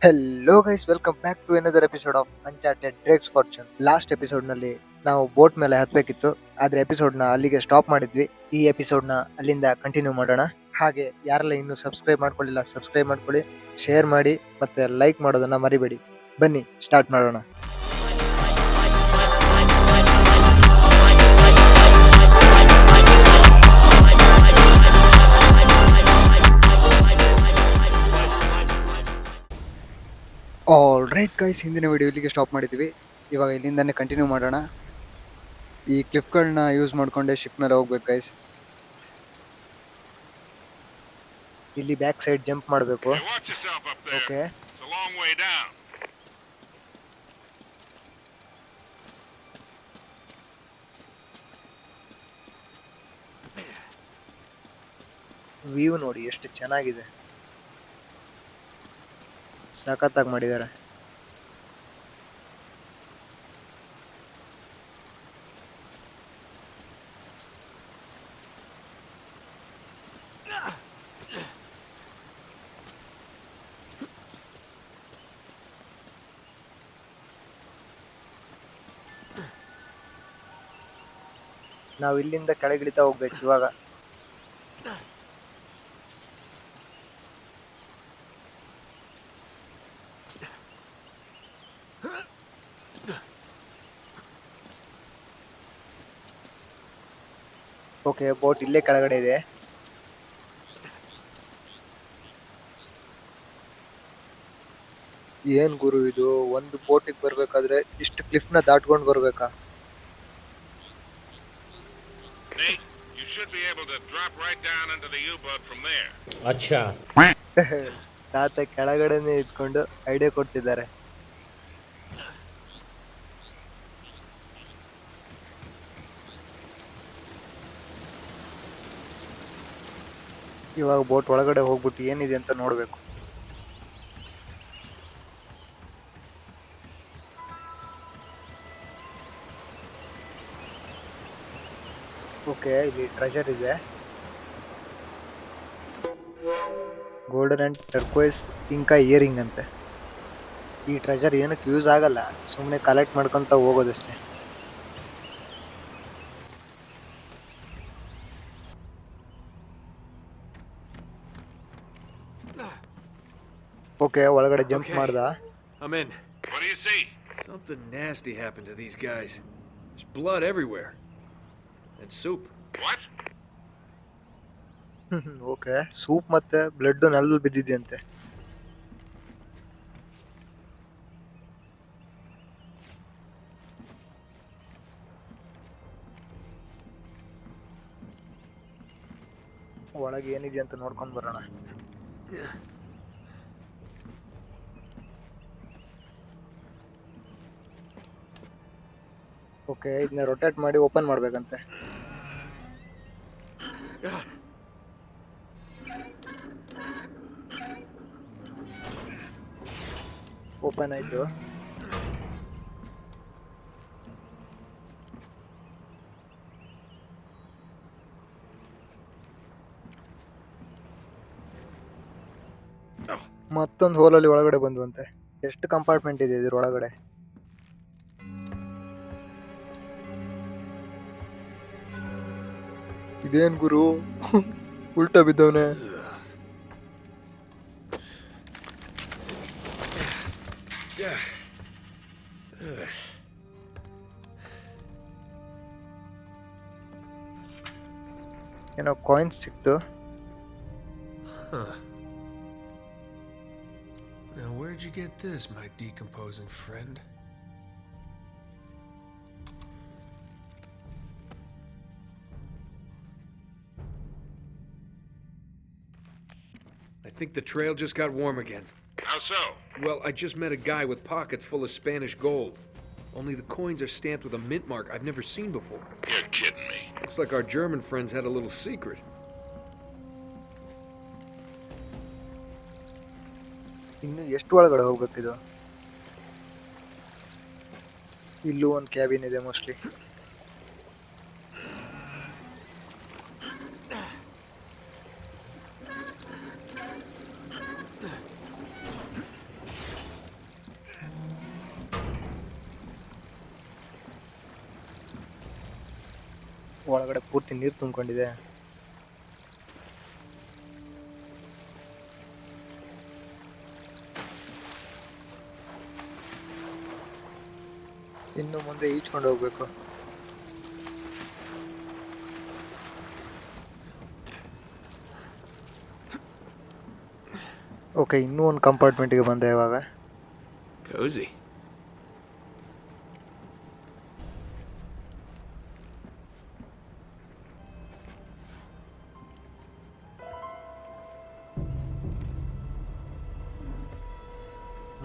Hello guys, welcome back to another episode of Uncharted Drake's Fortune. Last episode ನಲ್ಲಿ ನಾವು boat ಮೇಲೆ ಹತ್ಬೇಕಿತ್ತು, ಆದ್ರೆ episode ನ ಅಲ್ಲಿಗೆ ಸ್ಟಾಪ್ ಮಾಡಿದ್ವಿ. ಈ ಎಪಿಸೋಡ್ ನ ಅಲ್ಲಿಂದ ಕಂಟಿನ್ಯೂ ಮಾಡೋಣ. ಹಾಗೆ ಯಾರೆಲ್ಲ ಇನ್ನೂ ಸಬ್ಸ್ಕ್ರೈಬ್ ಮಾಡ್ಕೊಳ್ಳಿಲ್ಲ, ಸಬ್ಸ್ಕ್ರೈಬ್ ಮಾಡ್ಕೊಳ್ಳಿ, ಶೇರ್ ಮಾಡಿ ಮತ್ತೆ ಲೈಕ್ ಮಾಡೋದನ್ನ ಮರಿಬೇಡಿ. ಬನ್ನಿ ಸ್ಟಾರ್ಟ್ ಮಾಡೋಣ. ಆಲ್ ರೈಟ್ ಗೈಸ್, ಹಿಂದಿನ ವಿಡಿಯೋ ಇಲ್ಲಿಗೆ ಸ್ಟಾಪ್ ಮಾಡಿದ್ವಿ. ಇವಾಗ ಇಲ್ಲಿಂದಾನೆ ಕಂಟಿನ್ಯೂ ಮಾಡೋಣ. ಈ ಕ್ಲಿಪ್ಗಳನ್ನ ಯೂಸ್ ಮಾಡ್ಕೊಂಡೆ ಶಿಪ್ ಮೇಲೆ ಹೋಗ್ಬೇಕು ಗೈಸ್. ಇಲ್ಲಿ ಬ್ಯಾಕ್ ಸೈಡ್ ಜಂಪ್ ಮಾಡಬೇಕು. Hey, watch yourself up there. Okay, It's a long way down. View ನೋಡಿ ಎಷ್ಟು ಚೆನ್ನಾಗಿದೆ, ಸಖತ್ತಾಗಿ ಮಾಡಿದ್ದಾರೆ. ನಾವು ಇಲ್ಲಿಂದ ಕೆಳಗಿಳಿತಾ ಹೋಗ್ಬೇಕು ಇವಾಗ. ಓಕೆ, ಬೋಟ್ ಇಲ್ಲೇ ಕೆಳಗಡೆ ಇದೆ. ಏನ್ ಗುರು ಇದು, ಒಂದು ಬೋಟಿಗೆ ಬರ್ಬೇಕಾದ್ರೆ ಇಷ್ಟು ಕ್ಲಿಫ್ ನ ದಾಟ್ಕೊಂಡ್ ಬರ್ಬೇಕಾ? Nate, you should be able to drop right down into the U-boat from there. अच्छा ತಾತ ಕೆಳಗಡೆನೆ ಇದ್ಕೊಂಡು ಐಡಿಯಾ ಕೊಡ್ತಿದ್ದಾರೆ. ಇವಾಗ ಬೋಟ್ ಒಳಗಡೆ ಹೋಗ್ಬಿಟ್ಟು ಏನಿದೆ ಅಂತ ನೋಡ್ಬೇಕು. ಓಕೆ, ಇಲ್ಲಿ ಟ್ರೆಜರ್ ಇದೆ. ಗೋಲ್ಡನ್ ಅಂಡ್ ಟರ್ಕ್ವೈಸ್ ಇಂಕಾ ಇಯರಿಂಗ್ ಅಂತೆ. ಈ ಟ್ರೆಜರ್ ಏನಕ್ಕೆ ಯೂಸ್ ಆಗಲ್ಲ, ಸುಮ್ಮನೆ ಕಲೆಕ್ಟ್ ಮಾಡ್ಕೊಂತ ಹೋಗೋದಷ್ಟೇ. ಓಕೆ, ಒಳಗಡೆ ಜಂಪ್ Okay. ಮಾಡ್ದ. I'm in. What do you see? Something nasty happened to these guys. There's blood everywhere. And soup. What? Okay, soup ಮತ್ತೆ ಬ್ಲಡ್ ನೆಲದಲ್ಲಿ ಬಿದ್ದಿದೆಯಂತೆ. ಒಳಗೆ ಏನಿದೆ ಅಂತ ನೋಡ್ಕೊಂಡ್ ಬರೋಣ. ಓಕೆ, ಇದನ್ನ ರೊಟೇಟ್ ಮಾಡಿ ಓಪನ್ ಮಾಡ್ಬೇಕಂತೆ. ಓಪನ್ ಆಯ್ತು. ಮತ್ತೊಂದು ಹೋಲಲ್ಲಿ ಒಳಗಡೆ ಬಂದ್ವಂತೆ. ಎಷ್ಟು ಕಂಪಾರ್ಟ್ಮೆಂಟ್ ಇದೆ ಇದ್ರ ಒಳಗಡೆ? ಇದೇನ್ ಗುರು, ಉಲ್ಟಾ ಬಿದ್ದವನೆ. ಏನೋ ಕಾಯಿನ್ಸ್ ಸಿಕ್ತು. Huh. Now, where'd you get this, my decomposing friend? I think the trail just got warm again. How so? Well, I just met a guy with pockets full of Spanish gold. Only the coins are stamped with a mint mark I've never seen before. You're kidding me. Looks like our German friends had a little secret. ಇನ್ನು ಎಷ್ಟು ಒಳಗಡೆ ಹೋಗ್ಬೇಕಿದು? ಇಲ್ಲೂ ಒಂದು cabin ಇದೆ mostly. ಒಳಗಡೆ ಪೂರ್ತಿ ನೀರು ತುಂಬಿಕೊಂಡಿದೆ. ಇನ್ನು ಮುಂದೆ ಈಜ್ಕೊಂಡು ಹೋಗ್ಬೇಕು. ಓಕೆ, ಇನ್ನೂ ಒಂದು ಕಂಪಾರ್ಟ್ಮೆಂಟ್ಗೆ ಬಂದೆ ಇವಾಗ. Cozy.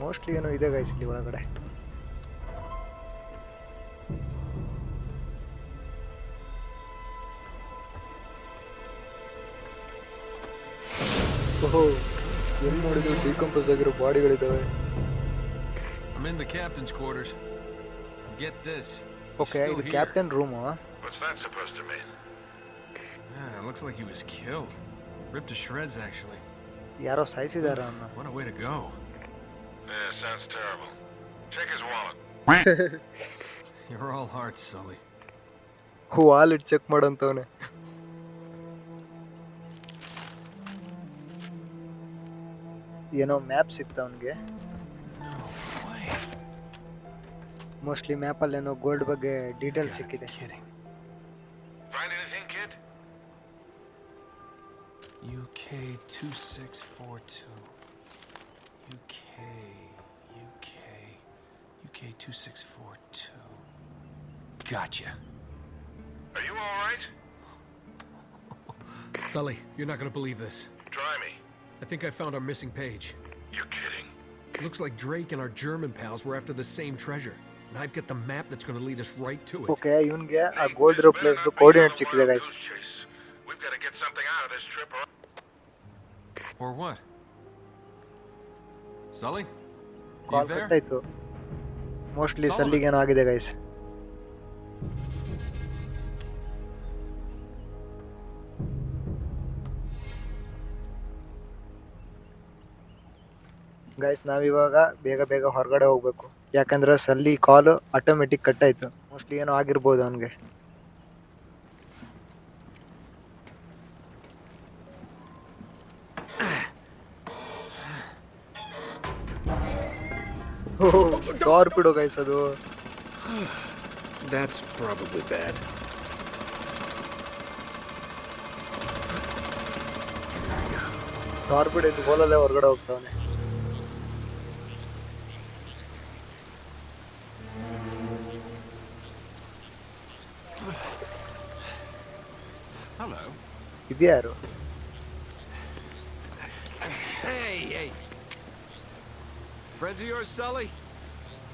ಮೋಸ್ಟ್ಲಿ ಏನೋ ಇದೆ ಗೈಸ್ ಇಲ್ಲಿ ಒಳಗಡೆ. ಓಹೋ, ಎಲ್ಲಿ ನೋಡಿದ್ರು ಡಿಕಂಪೋಸ್ ಆಗಿರೋ ಬಾಡಿಗಳಿದಾವೆ. I'm in the captain's quarters. Get this. He's okay, still ಇದು here. Captain room. What's that supposed to mean? Yeah, it looks like he was killed. Ripped to shreds, actually. ಯಾರೋ ಸಾಯಿಸಿದಾರ ಅನ್ನೋ. What a way to go. Yeah, sounds terrible. Check his wallet. You're all hearts, Sully. Wallet check ಮಾಡಂತವನೆ. ಏನೋ map ಸಿಕ್ತ ಅವನಿಗೆ. No way. Mostly ಮ್ಯಾಪಲ್ಲಿ ಏನೋ gold ಬಗ್ಗೆ You detail gotta be ಸಿಕ್ಕಿದೆ. kidding. Find anything, kid? UK 2642. UK 2642. Gotcha. Are you all right? Sully, you're not gonna believe this. Try me. I think I found our missing page. You're kidding. Looks like Drake and our German pals were after the same treasure. And I've got the map that's gonna lead us right to it. Okay, ಇವನ್ಗೆ ಆ gold ಇರೋ place coordinate ಸಿಕ್ಕಿದೆ guys. We've got to get something out of this trip. Or what? Sully? You call there? Cut ಆಯ್ತು. Mostly Solomon. ಸಲ್ಲಿಗೇನೋ ಆಗಿದೆ guys. Guys, ನಾವಿವಾಗ ಬೇಗ ಬೇಗ ಹೊರಗಡೆ ಹೋಗ್ಬೇಕು. ಯಾಕಂದ್ರೆ ಸಲ್ಲಿ ಕಾಲು ಆಟೋಮೆಟಿಕ್ ಕಟ್ ಆಯ್ತು. ಮೋಸ್ಟ್ಲಿ ಏನೋ ಆಗಿರ್ಬೋದು ಅವನಿಗೆ. ಟಾರ್ಪಿಡೋ ಗೈಸ್ ಅದು. That's probably bad. ಟಾರ್ಪಿಡೋ ಇದು ಗೋಲಲ್ಲೇ ಹೊರಗಡೆ ಹೋಗ್ತಾವನೆ. Hello. ಇದ್ಯಾರು? Hey. Friends of yours, Sully?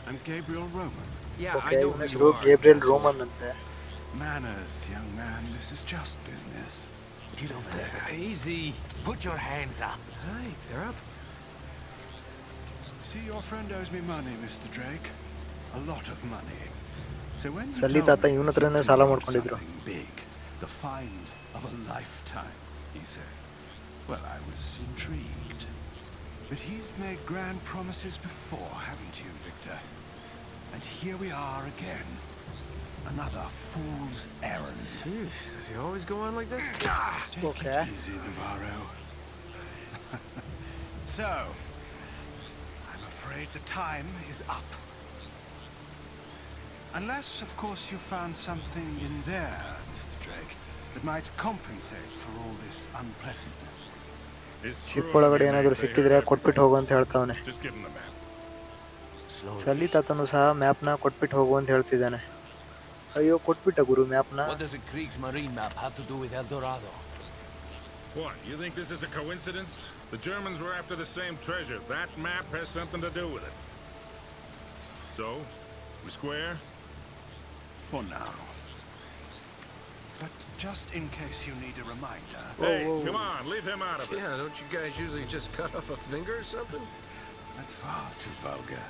I'm Gabriel Roman. Yeah, okay, I know ಇವನ who ಹೆಸರು you are. ಗೇಬ್ರಿಯಲ್ ರೋಮನ್ ಅಂತೆ. Manners, young man. This is just business. Get over there. Easy. Put your hands up. Hey, they're up. See, your friend owes me money, Mr. Drake. A lot of money. So when you ಸಲ್ಲಿ told ತಾತ me ಇವನ that ಹತ್ರನೇ you ಸಾಲ did ಮಾಡ್ಕೊಂಡಿದ್ರು. something big, the find of a lifetime, he said. Well, I was intrigued. But he's made grand promises before, haven't you, Victor? And here we are again. Another fool's errand. Jeez, does he always go on like this? Take Okay. it easy, Navarro. So, I'm afraid the time is up. Unless, of course, you found something in there, Mr. Drake, that might compensate for all this unpleasantness. Ship ಒಳಗಡೆ ಏನಾದರೂ ಸಿಕ್ಕಿದ್ರೆ ಕೊಟ್ಬಿಟ್ಟು ಹೋಗು ಅಂತ ಹೇಳ್ತಾವನೆ. Just give him the map. Slowly. ಸಲ್ಲಿ ತಾತನು ಸಹ ಮ್ಯಾಪ್ನ ಕೊಟ್ಬಿಟ್ಟು ಹೋಗು ಅಂತ ಹೇಳ್ತಿದ್ದಾನೆ. ಅಯ್ಯೋ, ಕೊಟ್ಬಿಟ್ಟ ಗುರು ಮ್ಯಾಪ್ನ. What does a Kriegsmarine map have to do with El Dorado? What? You think this is a coincidence? The Germans were after the same treasure. That map has something to do with it. So, we square? For now. But just in case you need a reminder, Hey, come on, leave him out of it. Yeah, don't you guys usually just cut off a finger or something? that's far too vulgar.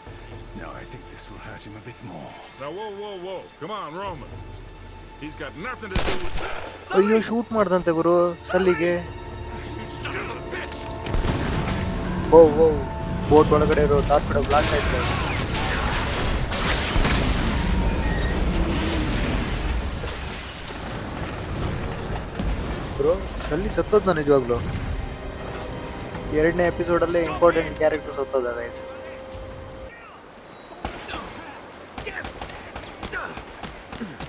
No, I think this will hurt him a bit more. Now, whoa. Come on, Roman. He's got nothing to do with that. ಅಯ್ಯೋ, shoot ಮಾಡ್ದಂತೆ ಗುರು ಸಲ್ಲಿಗೆ. ಓ boat ಒಳಗಡೆ ಇರೋ ಟಾರ್ಪಿಡೋ blast ಆಯ್ತು. Bro ಸಲ್ಲಿ ಸತ್ತೋದ್ನ ನಿಜವಾಗ್ಲು. 2ನೇ ಎಪಿಸೋಡಲ್ಲೇ important character ಸತ್ತೋದ guys.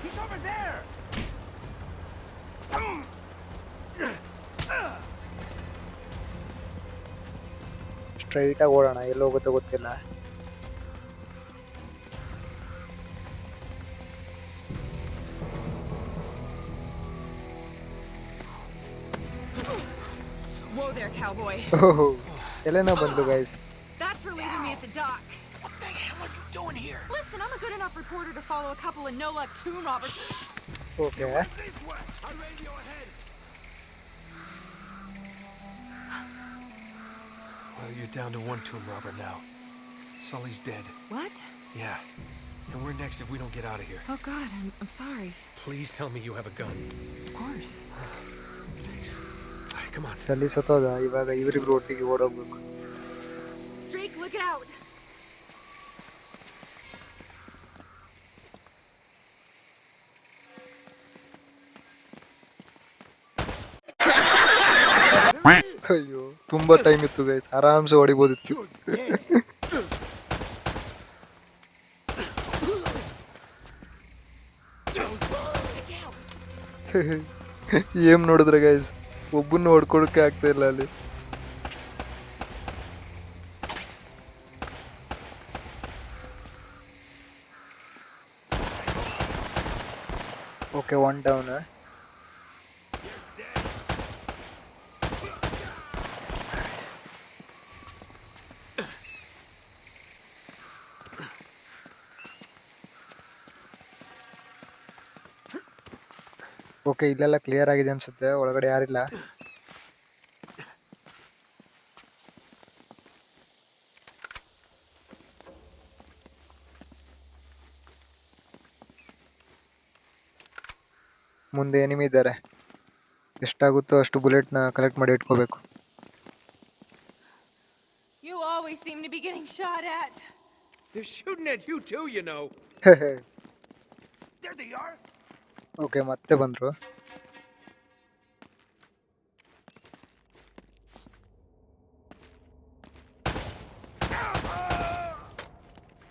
He's over there! Straight ಆಗಿ ಓಡೋಣ, ಎಲ್ಲಿ ಹೋಗುತ್ತೋ ಗೊತ್ತಿಲ್ಲ. Whoa there, cowboy. ಓಹೋ ಎಲ್ಲೇನೋ ಬಂದ್ಲು guys. That's for leaving me at the dock. What the hell are you doing here? Listen, I'm a good enough reporter to follow a couple of no-luck tomb robbers. Okay This way! I radio ahead! Well, you're down to one tomb robber now. Sully's dead. What? Yeah. And we're next if we don't get out of here. Oh God, I'm sorry. Please tell me you have a gun. Of course. Thanks. All right, come on. ಸಲ್ಲಿ ಸತ್ತೋದ. ಇವಾಗ ಇವರಿಬ್ರು ಒಟ್ಟಿಗೆ ಓಡೋಗ್ಬೇಕು. Drake, look out! ಅಯ್ಯೋ ತುಂಬಾ time ಇತ್ತು guys, ಆರಾಮ್ಸೆ ಹೊಡಿಬೋದಿತ್ತು. ಏನ್ ನೋಡಿದ್ರೆ guys, ಒಬ್ಬನ್ನು ಹೊಡ್ಕೊಳಕ್ಕೆ ಆಗ್ತಾ ಇಲ್ಲ ಅಲ್ಲಿ. Okay, 1 down. ಓಕೆ, ಇಲ್ಲೆಲ್ಲ ಕ್ಲಿಯರ್ ಆಗಿದೆ ಅನ್ಸುತ್ತೆ, ಒಳಗಡೆ ಯಾರಿಲ್ಲ. ಮುಂದೆ ಎನಿಮಿ ಇದ್ದಾರೆ, ಎಷ್ಟಾಗುತ್ತೋ ಅಷ್ಟು ಬುಲೆಟ್ನ ಕಲೆಕ್ಟ್ ಮಾಡಿ ಇಟ್ಕೋಬೇಕು. You always seem to be getting shot at. They're shooting at you too, you know. There they are! Okay, ಮತ್ತೆ ಬಂದ್ರು.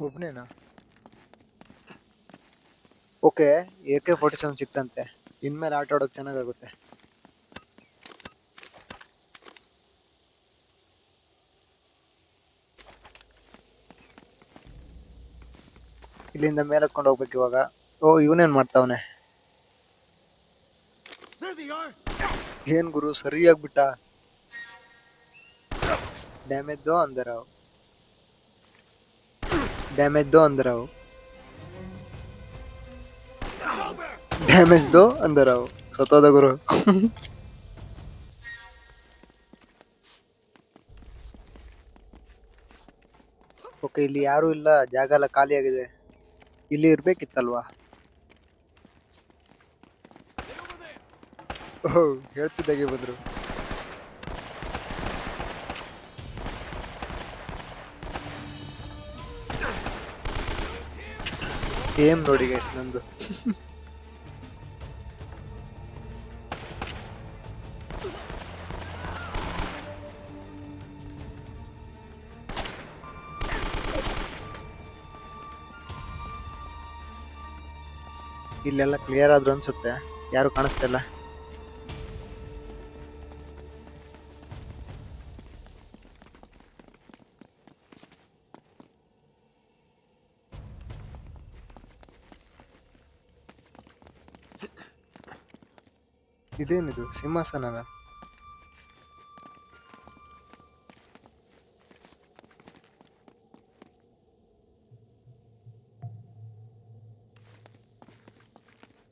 ಒಬ್ನೇನಾ? ಓಕೆ, AK-47 ಸಿಕ್ತಂತೆ. ಇನ್ಮೇಲೆ ಆಟ ಆಡೋಕೆ ಚೆನ್ನಾಗಾಗುತ್ತೆ. ಇಲ್ಲಿಂದ ಮೇಲೆ ಹತ್ಕೊಂಡು ಹೋಗ್ಬೇಕು ಇವಾಗ. ಓ, ಇವನೇನ್ ಮಾಡ್ತಾವನೆ? There they are! ಏನ್ ಗುರು, ಸರಿಯಾಗ್ಬಿಟ್ಟ. ಡ್ಯಾಮೇಜ್ ದೋ ಅಂದರಾವ್, ಡ್ಯಾಮೇಜ್ ದೋ ಅಂದರಾವ್, ಡ್ಯಾಮೇಜ್ ದೋ ಅಂದರಾವ್. ಸತ್ತೋದ ಗುರು. ಓಕೆ, ಇಲ್ಲಿ ಯಾರು ಇಲ್ಲ, ಜಾಗ ಎಲ್ಲ ಖಾಲಿ ಆಗಿದೆ. ಇಲ್ಲಿ ಇರ್ಬೇಕಿತ್ತಲ್ವಾ? ಓಹ್, ಹೇಳ್ತಿದ್ದಾಗೆ ಬಂದ್ರು. ಏಮ್ ನೋಡಿ ಗೈಸ್ ನಂದು. ಇಲ್ಲೆಲ್ಲ ಕ್ಲಿಯರ್ ಆದ್ರು ಅನ್ಸುತ್ತೆ, ಯಾರು ಕಾಣಿಸ್ತಿಲ್ಲ. ಇದೇನಿದು, ಸಿಂಹಾಸನನ?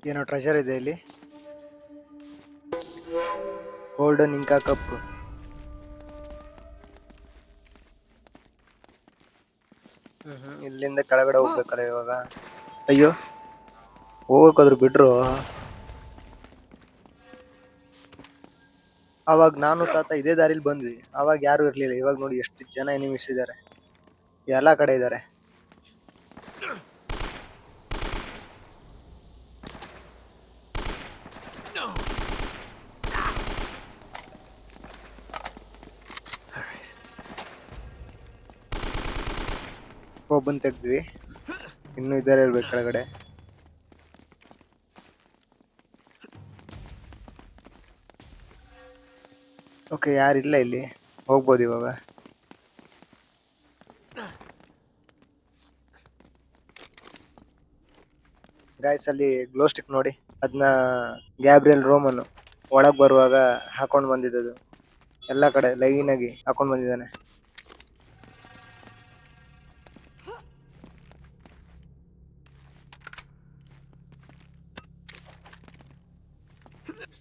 ಏನೋ ಟ್ರೆಜರ್ ಇದೆ ಇಲ್ಲಿ. Golden Inca cup. ಇಲ್ಲಿಂದ ಕೆಳಗಡೆ ಹೋಗ್ಬೇಕಲ್ಲ ಇವಾಗ. ಅಯ್ಯೋ, ಹೋಗಕ್ಕಾದ್ರು ಬಿಡ್ರು. ಅವಾಗ ನಾನು ತಾತ ಇದೇ ದಾರಿಲಿ ಬಂದ್ವಿ, ಅವಾಗ ಯಾರು ಇರ್ಲಿಲ್ಲ. ಇವಾಗ ನೋಡಿ ಎಷ್ಟು ಜನ ಎನಿಮೀಸ್ ಇದ್ದಾರೆ, ಎಲ್ಲಾ ಕಡೆ ಇದ್ದಾರೆ. ಒಬ್ಬನ್ ತೆಗ್ದ್ವಿ, ಇನ್ನೂ ಇದ್ದಾರೆ ಇರ್ಬೇಕು ಕೆಳಗಡೆ. ಓಕೆ, ಯಾರಿಲ್ಲ ಇಲ್ಲಿ, ಹೋಗ್ಬೋದು ಇವಾಗ. ಗಾಯ್ಸ್ ಅಲ್ಲಿ ಗ್ಲೋ ಸ್ಟಿಕ್ ನೋಡಿ, ಅದನ್ನ ಗ್ಯಾಬ್ರಿಯಲ್ ರೋಮನ್ ಒಳಗ್ ಬರುವಾಗ ಹಾಕೊಂಡ್ ಬಂದಿದ್ದದು. ಎಲ್ಲ ಕಡೆ ಲೈನ್ ಆಗಿ ಹಾಕೊಂಡ್ ಬಂದಿದ್ದಾನೆ.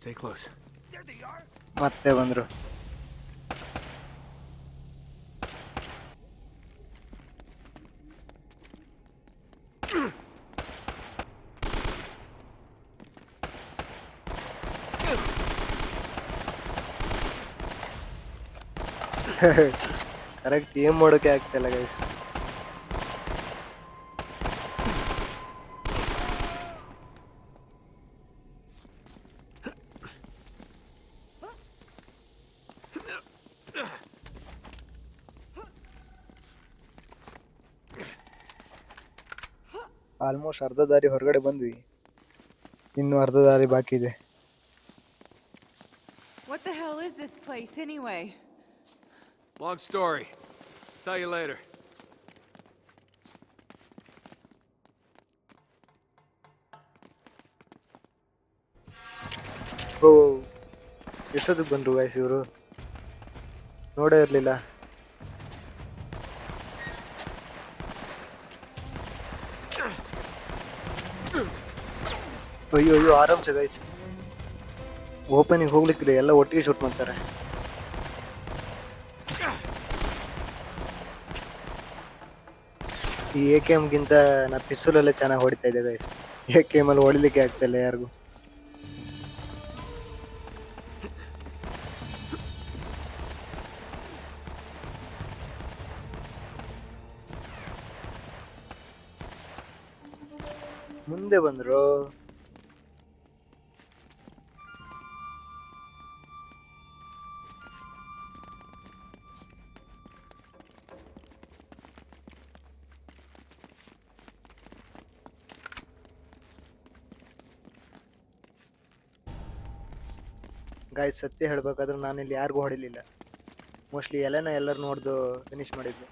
Stay close. There they are. ಮತ್ತೆ ಬಂದ್ರು. ಕರೆಕ್ಟ್ ಏನ್ ಮಾಡೋಕೆ ಆಗ್ತಿಲ್ಲ ಗೈಸ್. ಆಲ್ಮೋಸ್ಟ್ ಅರ್ಧ ದಾರಿ ಹೊರಗಡೆ ಬಂದ್ವಿ, ಇನ್ನು ಅರ್ಧ ದಾರಿ ಬಾಕಿ ಇದೆ. What the hell is this place anyway? Long story. Tell you later. ಓ, ಎಷ್ಟೊತ್ತಿಗೆ ಬಂದ್ರು ಗೈಸ್ ಇವರು, ನೋಡೇ ಇರ್ಲಿಲ್ಲ. ಅಯ್ಯೋ ಅಯ್ಯೋ, ಆರಾಮ್ಸೆ ಗೈಸ್. ಓಪನಿಂಗ್ ಹೋಗ್ಲಿಕ್ಕಿಲ್ಲ, ಎಲ್ಲ ಒಟ್ಟಿಗೆ ಶೂಟ್ ಮಾಡ್ತಾರೆ. ಈ AKM ಗಿಂತ ನಾ ಪಿಸ್ತೂಲಲ್ಲೇ ಚೆನ್ನಾಗಿ ಹೊಡಿತಾ ಇದ್ದೆ ಗೈಸ್. AKM ಅಲ್ಲಿ ಹೊಡಿಲಿಕ್ಕೆ ಆಗ್ತಾ ಇಲ್ಲ ಯಾರಿಗೂ. ಮುಂದೆ ಬಂದ್ರು. ಗಾಯ್ಸ್, ಸತ್ಯ ಹೇಳ್ಬೇಕಾದ್ರೆ ನಾನು ಇಲ್ಲಿ ಯಾರಿಗೂ ಹೊಡಿಲಿಲ್ಲ. ಮೋಸ್ಟ್ಲಿ ಎಲೆನ ಎಲ್ಲರೂ ನೋಡ್ದು ಫಿನಿಶ್ ಮಾಡಿದ್ದೆ.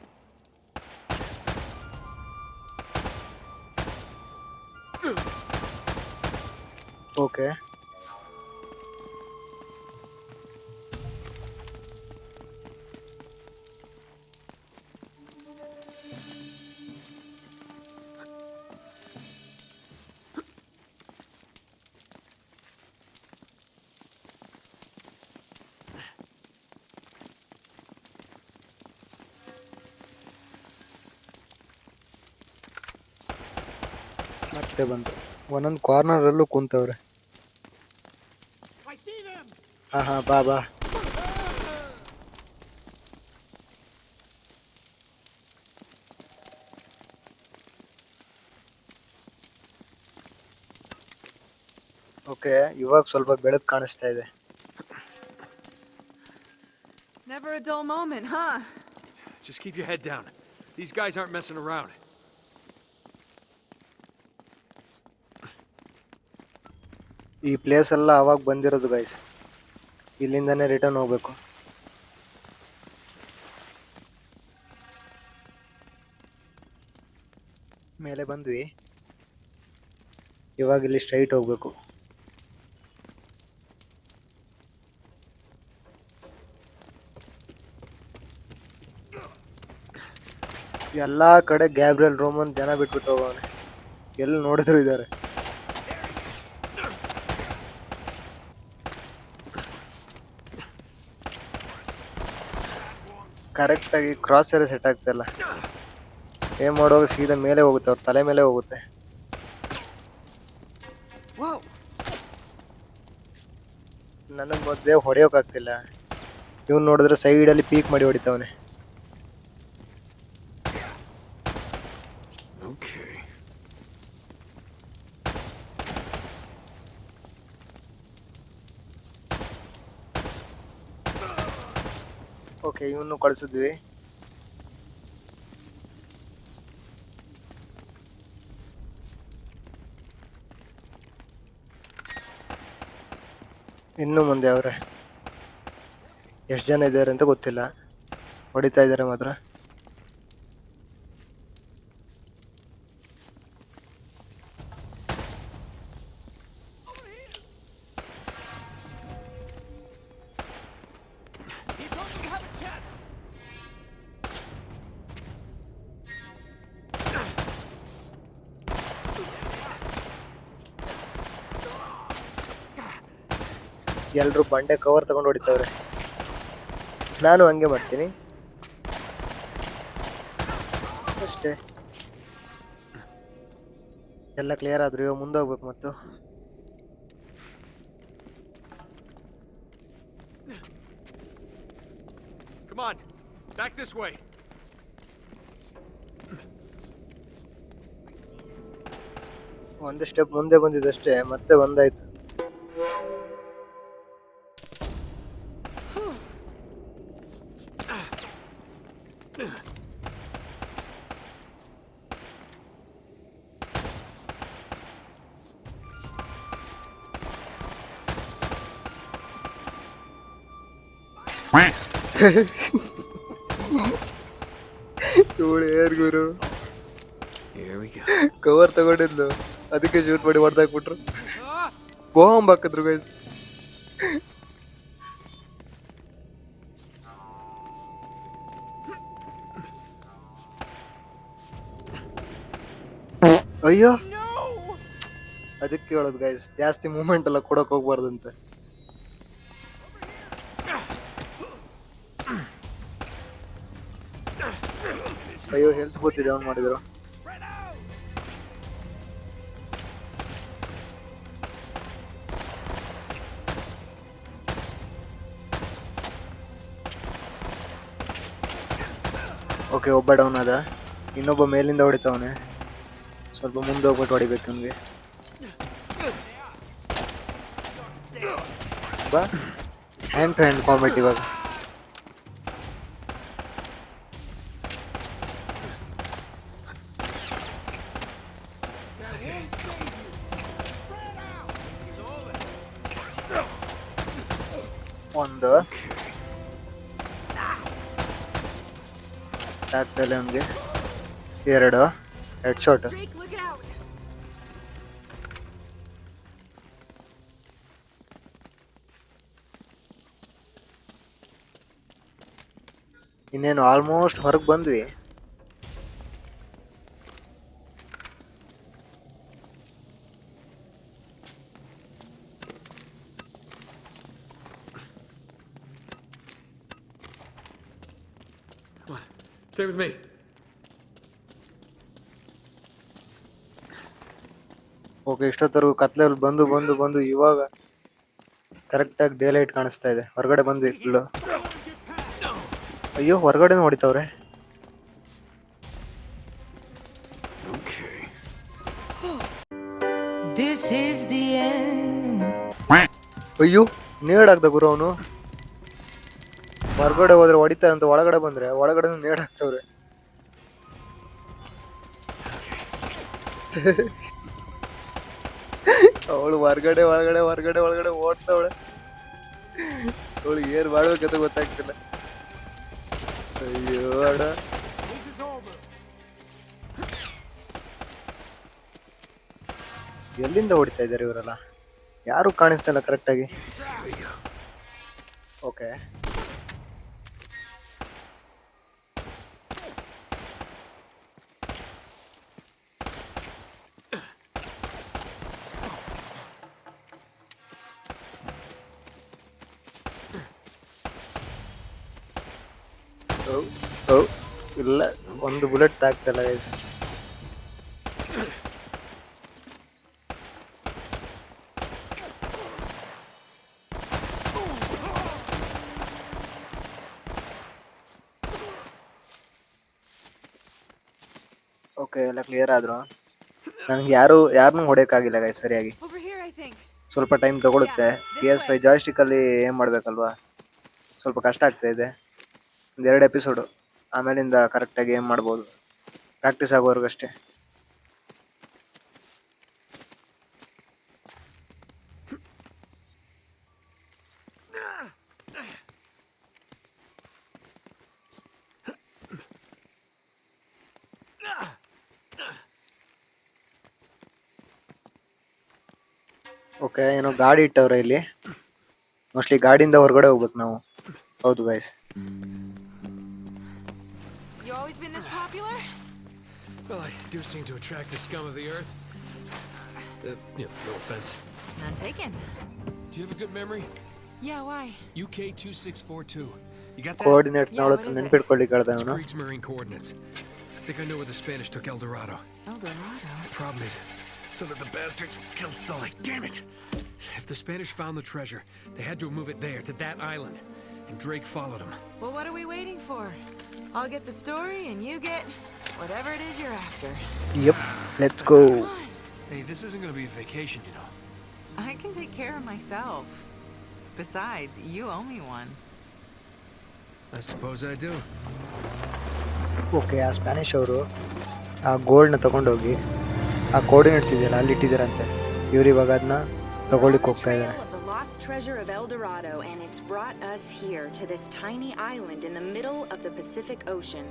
ಓಕೆ, ಮತ್ತೆ ಬಂತು. ಒಂದೊಂದು ಕಾರ್ನರಲ್ಲೂ ಕುಂತವ್ರೆ. I see them. ಹಾ, ಬಾ ಬಾ. ಓಕೆ, ಇವಾಗ ಸ್ವಲ್ಪ ಬೆಳಕು ಕಾಣಿಸ್ತಾ ಇದೆ. Never a dull moment, huh? Just keep your head down. These guys aren't messing around. ಈ ಪ್ಲೇಸ್ ಎಲ್ಲ ಅವಾಗ ಬಂದಿರೋದು ಗೈಸ್, ಇಲ್ಲಿಂದಾನೇ ರಿಟರ್ನ್ ಹೋಗ್ಬೇಕು. ಮೇಲೆ ಬಂದ್ವಿ, ಇವಾಗ ಇಲ್ಲಿ ಸ್ಟ್ರೈಟ್ ಹೋಗ್ಬೇಕು. ಎಲ್ಲಾ ಕಡೆ ಗ್ಯಾಬ್ರಿಯಲ್ ರೋಮನ್ ಜನ ಬಿಟ್ಬಿಟ್ಟು ಹೋಗೋನೆ, ಎಲ್ಲಿ ನೋಡಿದ್ರು ಇದ್ದಾರೆ. ಕರೆಕ್ಟಾಗಿ ಕ್ರಾಸ್ ಏರಿಯಾ ಸೆಟ್ ಆಗ್ತಾಯಿಲ್ಲ. ಏನ್ ಮಾಡುವಾಗ ಸೀದಾ ಮೇಲೆ ಹೋಗುತ್ತೆ, ಅವ್ರ ತಲೆ ಮೇಲೆ ಹೋಗುತ್ತೆ. ನನಗೆ ಮೊದಲೇ ಹೊಡೆಯೋಕ್ಕಾಗ್ತಿಲ್ಲ, ಇವ್ನು ನೋಡಿದ್ರೆ ಸೈಡಲ್ಲಿ ಪೀಕ್ ಮಾಡಿ ಹೊಡಿತಾವನೆ. Okay. ಓಕೆ, ಇವನು ಕಳಿಸಿದ್ವಿ. ಇನ್ನು ಮುಂದೆ ಅವ್ರೆ ಎಷ್ಟು ಜನ ಇದ್ದಾರೆ ಅಂತ ಗೊತ್ತಿಲ್ಲ, ಹೊಡಿತಾ ಇದ್ದಾರೆ ಮಾತ್ರ. He doesn't have a chance. ಎಲ್ರು ಬಂಡೆ ಕವರ್ ತಗೊಂಡು ಹೊಡಿತಾವ್ರೆ. ನಾನು ಹಂಗೆ ಮಾಡ್ತೀನಿ ಅಷ್ಟೇ. ಎಲ್ಲ ಕ್ಲಿಯರ್ ಆದ್ರೂ ಇವಾಗ ಮುಂದೆ ಹೋಗ್ಬೇಕು. ಮತ್ತು Come on, back this way. ಒಂದು ಸ್ಟೆಪ್ ಮುಂದೆ ಬಂದಿದ್ದಷ್ಟೇ, ಮತ್ತೆ ಒಂದಾಯ್ತು. ಇವಳು ಏರ್ ಗುರು Here we go. ಕವರ್ ತಗೊಂಡಿದ್ಲು, ಅದಕ್ಕೆ ಶೂಟ್ ಮಾಡಿ ಹೊಡೆದಾಕ್ಬಿಟ್ರು. ಬಾಂಬ್ ಹಾಕಿದ್ರು ಗೈಸ್. ಅಯ್ಯೋ, ಅದಕ್ಕೆ ಹೇಳೋದು ಗೈಸ್, ಜಾಸ್ತಿ ಮೂಮೆಂಟ್ ಎಲ್ಲ ಕೊಡಕ್ ಹೋಗ್ಬಾರ್ದಂತೆ. ಅಯ್ಯೋ, ಹೆಲ್ತ್ ಪೂರ್ತಿ ಡೌನ್ ಮಾಡಿದ್ರು. ಓಕೆ, ಒಬ್ಬ ಡೌನ್ ಆದ, ಇನ್ನೊಬ್ಬ ಮೇಲಿಂದ ಹೊಡಿತಾವನೆ. ಸ್ವಲ್ಪ ಮುಂದೆ ಹೋಗ್ಬಿಟ್ಟು ಹೊಡಿಬೇಕು ಅವನಿಗೆ. ಬಾ, ಹ್ಯಾಂಡ್ ಟು ಹ್ಯಾಂಡ್ ಕಾಂಬ್ಯಾಟ್ ಇವಾಗ. ಒಂದು ಆಗ್ತಲ್ಲ ಅವನಿಗೆ, ಎರಡು head shot. Drake, look out! ಇನ್ನೇನು ಆಲ್ಮೋಸ್ಟ್ ಹೊರಗೆ ಬಂದ್ವಿ. Come on, stay with me. Okay, ಇಷ್ಟೊತ್ತರೆಗೂ ಕತ್ಲಲ್ಲಿ ಬಂದು ಬಂದು ಬಂದು ಇವಾಗ ಕರೆಕ್ಟಾಗಿ ಡೇ ಲೈಟ್ ಕಾಣಿಸ್ತಾ ಇದೆ. ಹೊರಗಡೆ ಬಂದ್ವಿ ಫುಲ್ಲು. ಅಯ್ಯೋ, ಹೊರಗಡೆ ಹೊಡಿತಾವ್ರೆ. Okay. This is the end. ಅಯ್ಯೋ, ನೇಡಾಕ್ದ ಗುರು ಅವನು. ಹೊರಗಡೆ ಹೋದ್ರೆ ಹೊಡಿತಾ ಅಂತ, ಒಳಗಡೆ ಬಂದ್ರೆ ಒಳಗಡೆ ನೇಡಾಕ್ತವ್ರೆ. ಅವಳು ಹೊರಗಡೆ ಒಳಗಡೆ ಹೊರಗಡೆ ಒಳಗಡೆ ಓಡ್ತಾವಳೆ. ಅವಳು ಏನ್ ಮಾಡ್ಬೇಕಂತ ಗೊತ್ತಾಗ್ತಿಲ್ಲ. ಅಯ್ಯೋ ಅಡ, This is over. ಎಲ್ಲಿಂದ ಹೊಡಿತಾ ಇದ್ದಾರೆ ಇವರೆಲ್ಲ? ಯಾರು ಕಾಣಿಸ್ತಾ ಇಲ್ಲ ಕರೆಕ್ಟಾಗಿ. ಓಕೆ, ಇಲ್ಲ, ಒಂದು ಬುಲೆಟ್ ತಾಗ್ತಲ್ಲ ಗೈಸ್. ಓಕೆ, ಎಲ್ಲ ಕ್ಲಿಯರ್ ಆದ್ರು. ನನಗೆ ಯಾರನ್ನೂ ಹೊಡೆಯೋಕ್ಕಾಗಿಲ್ಲ ಗೈಸ್ ಸರಿಯಾಗಿ. Over here, I think. ಸ್ವಲ್ಪ ಟೈಮ್ ತಗೊಳುತ್ತೆ. PS5 ಜಾಯ್ಸ್ಟಿಕ್ಕಲ್ಲಿ ಏನು ಮಾಡಬೇಕಲ್ವಾ, ಸ್ವಲ್ಪ ಕಷ್ಟ ಆಗ್ತಾ ಇದೆ. ಒಂದೆರಡು ಎಪಿಸೋಡು ಆಮೇಲಿಂದ ಕರೆಕ್ಟಾಗಿ ಏನು ಮಾಡ್ಬೋದು, ಪ್ರಾಕ್ಟೀಸ್ ಆಗೋವರೆಗಷ್ಟೇ. ಓಕೆ, ಏನೋ ಗಾಡಿ ಇಟ್ಟವ್ರೆ ಇಲ್ಲಿ. ಮೋಸ್ಟ್ಲಿ ಗಾಡಿಯಿಂದ ಹೊರಗಡೆ ಹೋಗ್ಬೇಕು ನಾವು. ಹೌದು guys. You always been this popular? Well, I do seem to attract the scum of the earth. No offense. None taken. Do you have a good memory? Yeah, why? UK 2642. You got that? Coordinates Yeah, ಅವಳ what is it? ನೆನ್ಪಿಟ್ಕೊಳ್ಳಿಕ್ಕೆ ಹೇಳ್ದ It's ಅವನು. Kriegsmarine coordinates. I think I know where the Spanish took El Dorado. El Dorado. Problem is, so that the bastards killed Sully. Damn it! If the Spanish found the treasure, they had to move it there, to that island. And Drake followed him. Well, what are we waiting for? I'll get the story, and you get whatever it is you're after. Yup, let's go. Come on. Hey, this isn't gonna be a vacation, you know. I can take care of myself. Besides, you owe me one. I suppose I do. Okay, ಆ Spanish ಅವರು ಆ ಗೋಲ್ಡ್ನ ತಗೊಂಡೋಗಿ ಆ coordinates ಇದೆಯಲ್ಲ ಅಲ್ಲಿ ಇಟ್ಟಿದ್ದಾರಂತೆ. ಇವ್ರು ಇವಾಗ ಅದನ್ನ ತಗೊಳ್ಳಿಕ್ಕೆ ಹೋಗ್ತಾ ಇದ್ದಾರೆ. Of the lost treasure of El Dorado, and it's brought us here to this tiny island in the middle of the Pacific Ocean.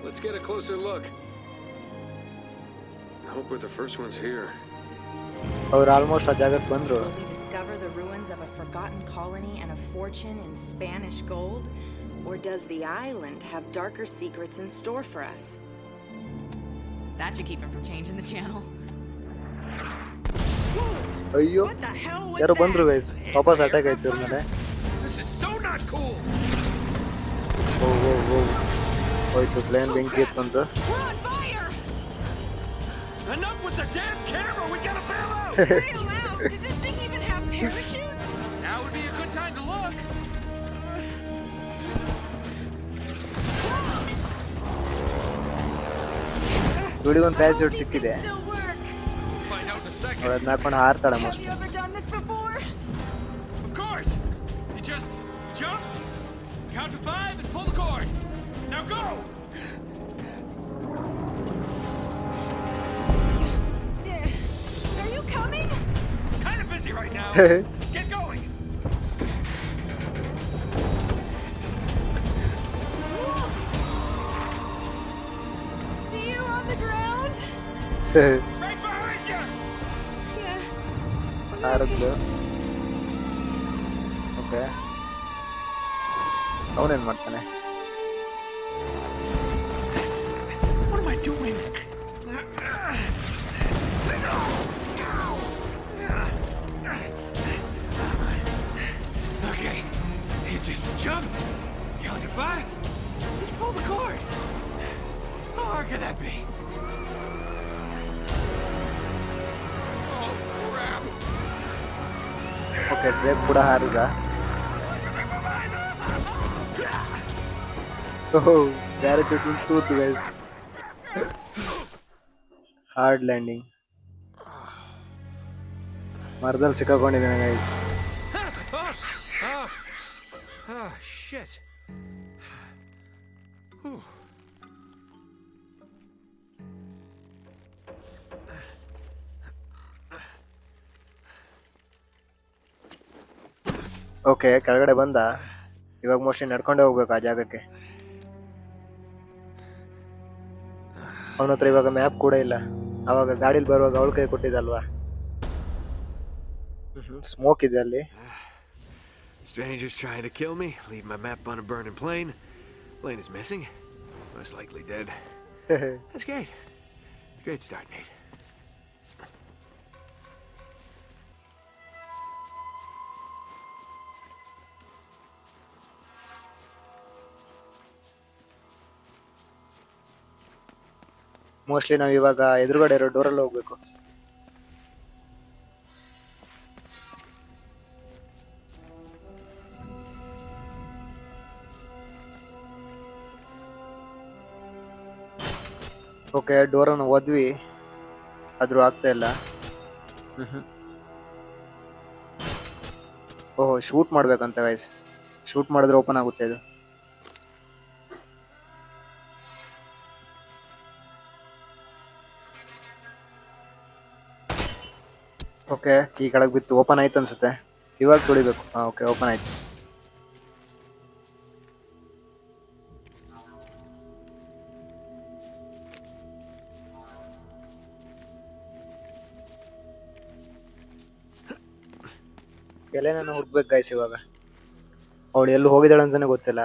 Let's get a closer look. I hope we're the first ones here. ಅವ್ರು almost ಆ ಜಾಗಕ್ಕೆ ಬಂದರು. Will we discover the ruins of a forgotten colony and a fortune in Spanish gold? Or does the island have darker secrets in store for us? That should keep him from changing the channel. ಅಯ್ಯೋ, What the hell was ಯಾರೋ that? ಬಂದ್ರು guys. ವಾಪಸ್ attack ಆಯ್ತು ಇವ್ರ ಮೇಲೆ. This is so not cool! ಹೋಯ್ತು, plane ಬೆಂಕಿ ಎತ್ತಂತು. We're on fire! Enough with the damn camera! We gotta bail out! Bail out! Does this thing even have parachutes? Now would be a good time to look! ಇವಳಿಗೊಂದು patch ಸಿಕ್ಕಿದೆ. Still work. We'll find out in a second. ಅವಳು ಅದನ್ನ ಹಾಕೊಂಡು ಹಾರ್ತಾಳೆ Have most. you ever done this before? Of course! You just jump, count to 5, and pull the cord. Now go! Are you coming? Kind of busy right now. Get going! See you on the ground? Right behind you! Yeah. ಹಾರದ್ದು. Okay, ಅವನೇನ್ ಮಾಡ್ತಾನೆ? What am I doing? Okay, you just jump, count to 5, and pull the cord. How hard could that be? Oh, crap! Okay, break ಕೂಡ ಹಾರಿದ. Oh, parachute ತೂತು guys. Hard landing. ಮರದಲ್ಲಿ ಸಿಕ್ಕಾಕೊಂಡಿದ್ದಾನೆ guys. Oh, shit. Whew. Okay, ಕೆಳಗಡೆ ಬಂದ. ಇವಾಗ mostly ನಡ್ಕೊಂಡೇ ಹೋಗ್ಬೇಕು ಆ ಜಾಗಕ್ಕೆ. ಅವನ ಹತ್ರ ಇವಾಗ ಮ್ಯಾಪ್ ಕೂಡ ಇಲ್ಲ. ಅವಾಗ ಗಾಡಿಲಿ ಬರುವಾಗ ಅವಳ ಕೈ ಕೊಟ್ಟಿದ್ದಲ್ವಾ. ಸ್ಮೋಕ್ ಇದೆ ಅಲ್ಲಿ. Strangers trying to kill me, leave my map on a burning plane. Plane is missing. Most likely dead. That's great. It's a great start, Nate. Mostly ನಾವು ಇವಾಗ ಎದುರುಗಡೆ ಇರೋ ಡೋರಲ್ಲಿ ಹೋಗ್ಬೇಕು. ಓಕೆ, ಡೋರನ್ನು ಓದ್ವಿ, ಆದ್ರೂ ಆಗ್ತಾ ಇಲ್ಲ. ಓಹೋ, ಶೂಟ್ ಮಾಡ್ಬೇಕಂತ ಗೈಸ್. ಶೂಟ್ ಮಾಡಿದ್ರೆ ಓಪನ್ ಆಗುತ್ತೆ ಇದು. ಓಕೆ, ಈ ಕೆಳಗೆ ಬಿತ್ತು. ಓಪನ್ ಆಯ್ತು ಅನ್ಸುತ್ತೆ. ಇವಾಗ ತುಳಿಬೇಕು. ಓಕೆ, ಓಪನ್ ಆಯ್ತು. ಎಲೆನ ಹುಡ್ಬೇಕು ಗೈಸ್. ಇವಾಗ ಅವಳು ಎಲ್ಲಿ ಹೋಗಿದ್ದಾಳೆ ಅಂತಾನೆ ಗೊತ್ತಿಲ್ಲ.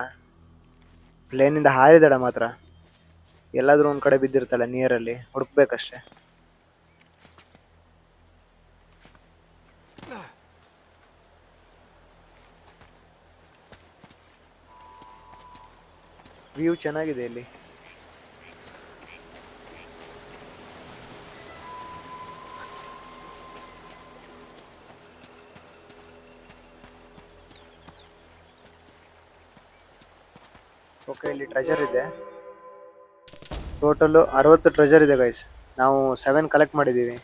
ಪ್ಲೇನಿಂದ ಹಾರಿದಾಳ ಮಾತ್ರ. ಎಲ್ಲಾದ್ರೂ ಒಂದ್ ಕಡೆ ಬಿದ್ದಿರ್ತಾಳೆ ನೀರಲ್ಲಿ, ಹುಡುಕ್ಬೇಕಷ್ಟೆ. ವ್ಯೂ ಚೆನ್ನಾಗಿದೆ ಇಲ್ಲಿ. ಓಕೆ, ಇಲ್ಲಿ ಟ್ರೆಜರ್ ಇದೆ. ಟೋಟಲ್ 60 ಟ್ರೆಜರ್ ಇದೆ ಗೈಸ್. ನಾವು 7 ಕಲೆಕ್ಟ್ ಮಾಡಿದ್ದೀವಿ.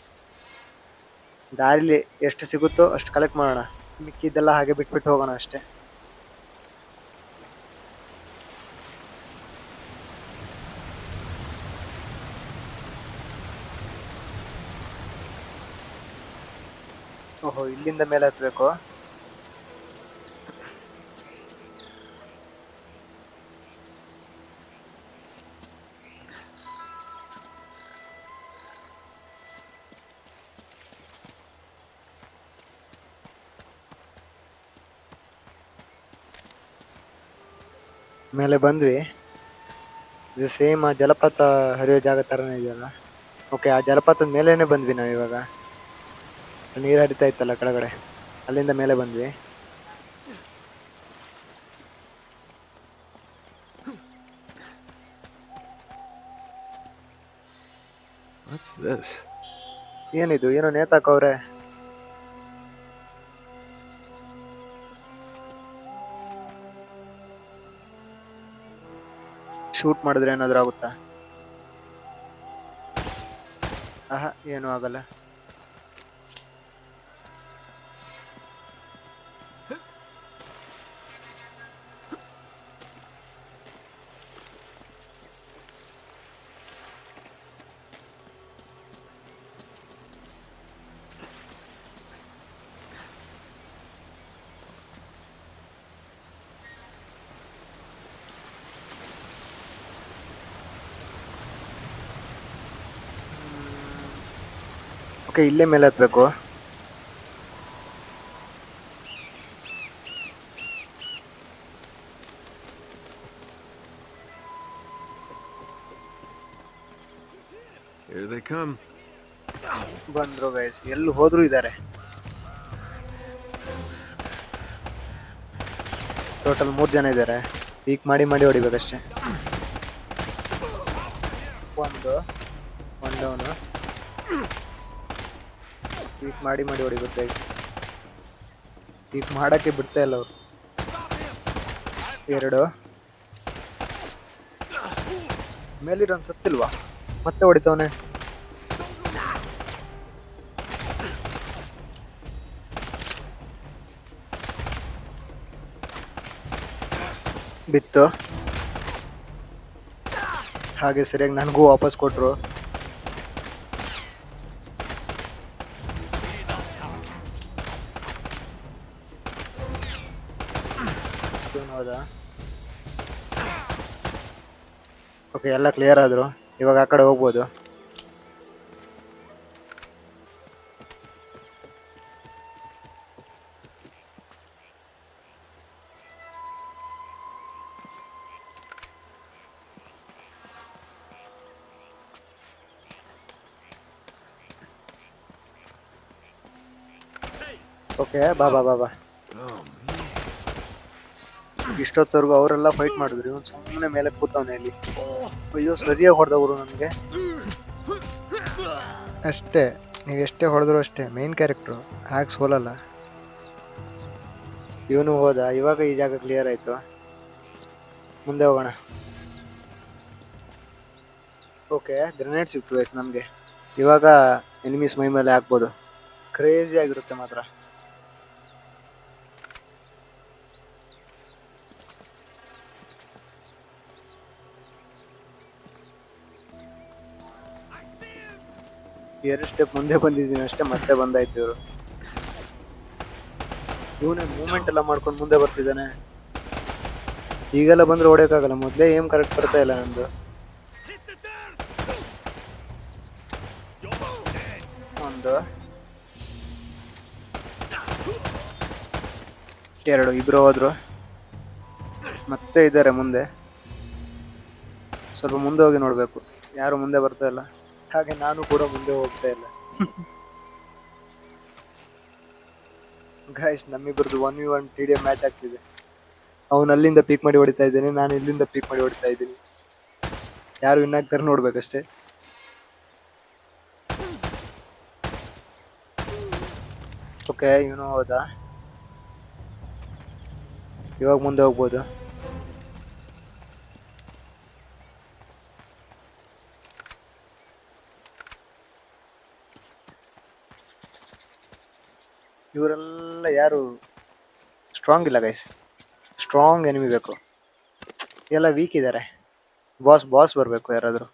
ದಾರಿಲಿ ಎಷ್ಟು ಸಿಗುತ್ತೋ ಅಷ್ಟು ಕಲೆಕ್ಟ್ ಮಾಡೋಣ. ಮಿಕ್ಕಿದ್ದೆಲ್ಲ ಹಾಗೆ ಬಿಟ್ಬಿಟ್ಟು ಹೋಗೋಣ ಅಷ್ಟೇ. ಓಹೋ, ಇಲ್ಲಿಂದ ಮೇಲೆ ಹತ್ಬೇಕು. ಮೇಲೆ ಬಂದ್ವಿ. ಇದು ಸೇಮ್ ಆ ಜಲಪಾತ ಹರಿಯೋ ಜಾಗ ಥರನೇ ಇದೆಯಲ್ಲ. ಓಕೆ, ಆ ಜಲಪಾತದ ಮೇಲೇನೆ ಬಂದ್ವಿ ನಾವು ಇವಾಗ. ನೀರು ಹರಿತಾ ಇತ್ತಲ್ಲ ಕೆಳಗಡೆ, ಅಲ್ಲಿಂದ ಮೇಲೆ ಬಂದ್ವಿ. What's this? ಏನಿದು? ಏನೋ ನೇತಾಕವ್ರೆ. ಶೂಟ್ ಮಾಡಿದ್ರೆ ಏನಾದ್ರು ಆಗುತ್ತಾ? ಆಹಾ, ಏನೂ ಆಗಲ್ಲ. ಓಕೆ, ಇಲ್ಲೇ ಮೇಲೆ ಹತ್ಬೇಕು. Here they come. ಬಂದ್ರು ಗೈಸ್, ಎಲ್ಲಿ ಹೋದ್ರು ಇದ್ದಾರೆ. ಟೋಟಲ್ 3 ಜನ ಇದ್ದಾರೆ. ಪೀಕ್ ಮಾಡಿ ಹೊಡಿಬೇಕಷ್ಟೆ. ಒಂದವನು ಪೀಕ್ ಮಾಡಿ ಹೊಡಿಬೇಕು ಗೈಸ್. ಪೀಕ್ ಮಾಡಕ್ಕೆ ಬಿಡ್ತಾ ಇಲ್ಲ ಅವರು. 2 ಮೇಲಿರೋನ್ ಸತ್ತಿಲ್ವಾ? ಮತ್ತೆ ಹೊಡಿತವನೆ. ಬಿತ್ತು. ಹಾಗೆ ಸರಿಯಾಗಿ ನನಗೂ ವಾಪಸ್ ಕೊಟ್ರು. ಹೌದಾ? ಓಕೆ, ಎಲ್ಲ ಕ್ಲಿಯರ್ ಆದ್ರು. ಇವಾಗ ಆ ಕಡೆ ಹೋಗ್ಬೋದು. ಓಕೆ, ಬಾ. ಇಷ್ಟೊತ್ತವರೆಗೂ ಅವರೆಲ್ಲ ಫೈಟ್ ಮಾಡಿದ್ರು. ಇವನು ಸುಮ್ಮನೆ ಮೇಲೆ ಕೂತವನೆ ಇಲ್ಲಿ. ಅಯ್ಯೋ, ಸರಿಯಾಗಿ ಹೊಡೆದವರು ನನಗೆ. ಅಷ್ಟೇ, ನೀವು ಎಷ್ಟೇ ಹೊಡೆದ್ರು ಅಷ್ಟೇ. ಮೇನ್ ಕ್ಯಾರೆಕ್ಟ್ರು ಹಾಗೆ ಸೋಲಲ್ಲ. ಇವನು ಹೋದ. ಇವಾಗ ಈ ಜಾಗ ಕ್ಲಿಯರ್ ಆಯಿತು. ಮುಂದೆ ಹೋಗೋಣ. ಓಕೆ, ಗ್ರೆನೇಡ್ ಸಿಕ್ತು ಗೈಸ್ ನಮಗೆ. ಇವಾಗ ಎನಿಮೀಸ್ ಮೈ ಮೇಲೆ ಹಾಕ್ಬೋದು. ಕ್ರೇಜಿ ಆಗಿರುತ್ತೆ ಮಾತ್ರ. ಎರಡು ಸ್ಟೆಪ್ ಮುಂದೆ ಬಂದಿದ್ದೀನಿ ಅಷ್ಟೇ, ಮತ್ತೆ ಬಂದಾಯ್ತು ಇವರು. ಇವನೇ ಮೂವ್ಮೆಂಟ್ ಎಲ್ಲ ಮಾಡ್ಕೊಂಡು ಮುಂದೆ ಬರ್ತಿದ್ದಾನೆ. ಈಗೆಲ್ಲ ಬಂದ್ರೆ ಹೊಡೆಯೋಕ್ಕಾಗಲ್ಲ. ಮೊದಲೇ ಏಮ್ ಕರೆಕ್ಟ್ ಬರ್ತಾ ಇಲ್ಲ ನಂದು. ಒಂದು ಇಬ್ರು ಹೋದ್ರು. ಮತ್ತೆ ಇದ್ದಾರೆ ಮುಂದೆ. ಸ್ವಲ್ಪ ಮುಂದೆ ಹೋಗಿ ನೋಡ್ಬೇಕು, ಯಾರು ಮುಂದೆ ಬರ್ತಾ ಇಲ್ಲ. ಹಾಗೆ ನಾನು ಕೂಡ ಮುಂದೆ ಹೋಗ್ತಾ ಇಲ್ಲ. ಗೈಸ್, ನಮ್ಮಿಬ್ಬರದು 1v1 TDM ಮ್ಯಾಚ್ ಆಗ್ತಿದೆ. ಅವನು ಅಲ್ಲಿಂದ ಪೀಕ್ ಮಾಡಿ ಹೊಡಿತಾ ಇದ್ದೇನೆ, ನಾನು ಇಲ್ಲಿಂದ ಪೀಕ್ ಮಾಡಿ ಹೊಡಿತಾ ಇದ್ದೀನಿ. ಯಾರು ವಿನ್ ಆಗ್ತಾರೆ ನೋಡ್ಬೇಕಷ್ಟೇ. ಓಕೆ, ಇವನು ಹೌದಾ? ಇವಾಗ ಮುಂದೆ ಹೋಗ್ಬೋದು. ಇವರೆಲ್ಲ ಯಾರು ಸ್ಟ್ರಾಂಗ್ ಇಲ್ಲ ಗೈಸ್, ಸ್ಟ್ರಾಂಗ್ ಎನಿಮಿ ಬೇಕು. ಎಲ್ಲ ವೀಕ್ ಇದ್ದಾರೆ. ಬಾಸ್ ಬರಬೇಕು ಯಾರಾದರೂ.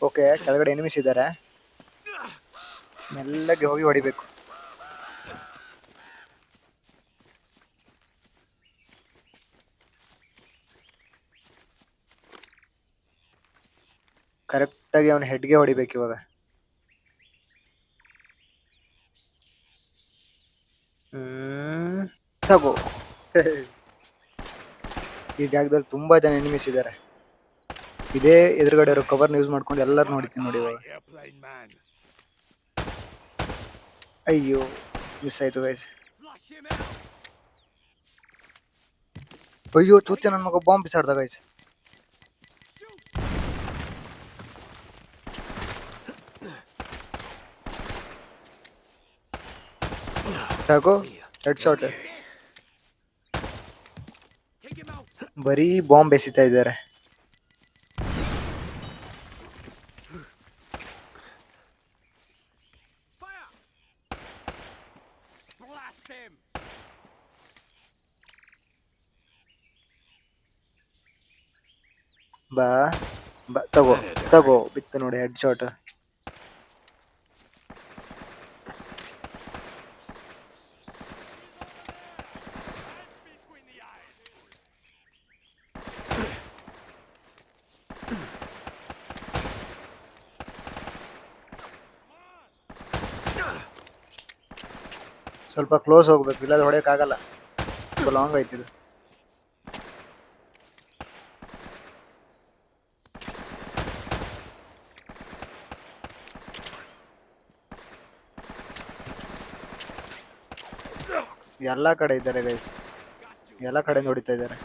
ಓಕೆ, ಕೆಳಗಡೆ ಎನಿಮಿಸ್ ಇದ್ದಾರೆ. ಮೆಲ್ಲಗೆ ಹೋಗಿ ಹೊಡಿಬೇಕು. ಕರೆಕ್ಟಾಗಿ ಅವನ ಹೆಡ್ಗೆ ಹೊಡಿಬೇಕು ಇವಾಗ. ತಗೋ. ಈ ಜಾಗದಲ್ಲಿ ತುಂಬಾ ಜನ ಎನಿಮಿಸ್ ಇದ್ದಾರೆ. ಇದೇ ಎದುರುಗಡೆ ಇರೋ ಕವರ್ನ ಯೂಸ್ ಮಾಡ್ಕೊಂಡು ಎಲ್ಲರೂ ನೋಡ್ತೀನಿ ನೋಡಿ ಇವಾಗ. Airplane man. ಅಯ್ಯೋ, ಮಿಸ್ ಆಯ್ತು ಗೈಸ್. Flush him out. ಅಯ್ಯೋ, ಚೂಚೆ ನನ್ನ ಮಗ ಬಾಂಬ್ ಬಿಸಾಡ್ದ ಗೈಸ್. ತಗೋ, ಹೆಡ್ ಶಾಟ್. ಬರೀ ಬಾಂಬ್ ಎಸಿತಾ ಇದ್ದಾರೆ. Blast him. ಬಾ ತಗೋ ಬಿತ್ತು ನೋಡಿ ಹೆಡ್ ಶಾಟ್. ಸ್ವಲ್ಪ ಕ್ಲೋಸ್ ಹೋಗ್ಬೇಕು, ಇಲ್ಲಾದ್ರೆ ಹೊಡೆಯಕ್ಕಾಗಲ್ಲ. ಸ್ವಲ್ಪ ಲಾಂಗ್ ಆಯ್ತಿದು. ಎಲ್ಲಾ ಕಡೆ ಇದ್ದಾರೆ ಗೈಸ್, ಎಲ್ಲಾ ಕಡೆ ನೋಡಿತಾ ಇದ್ದಾರೆ.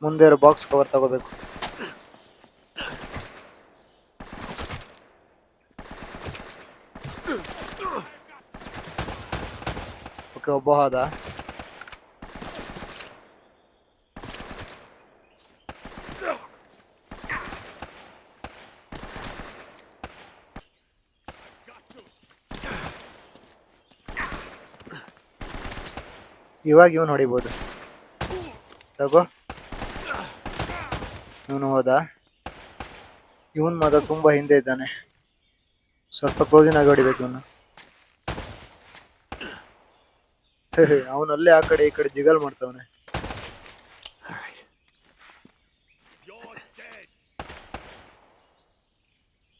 ಮುಂದೆ ಇರೋ ಬಾಕ್ಸ್ ಕವರ್ ತಗೋಬೇಕು. ಓಕೆ, ಒಬ್ಬ ಹೋದ. ಇವಾಗ ಇವನು ಹೊಡಿಬೋದು. ತಗೋ, ಇವನು ಹೋದ. ಇವನ್ ಮಾತ್ರ ತುಂಬಾ ಹಿಂದೆ ಇದ್ದಾನೆ, ಸ್ವಲ್ಪ ಕ್ಲೋಸಿನ್ ಆಗಿ ಹೊಡಿಬೇಕು ಇವನು. ಅವನಲ್ಲೇ ಆ ಕಡೆ ಈ ಕಡೆ ಜಿಗಲ್ ಮಾಡ್ತಾವನೆ. You're dead.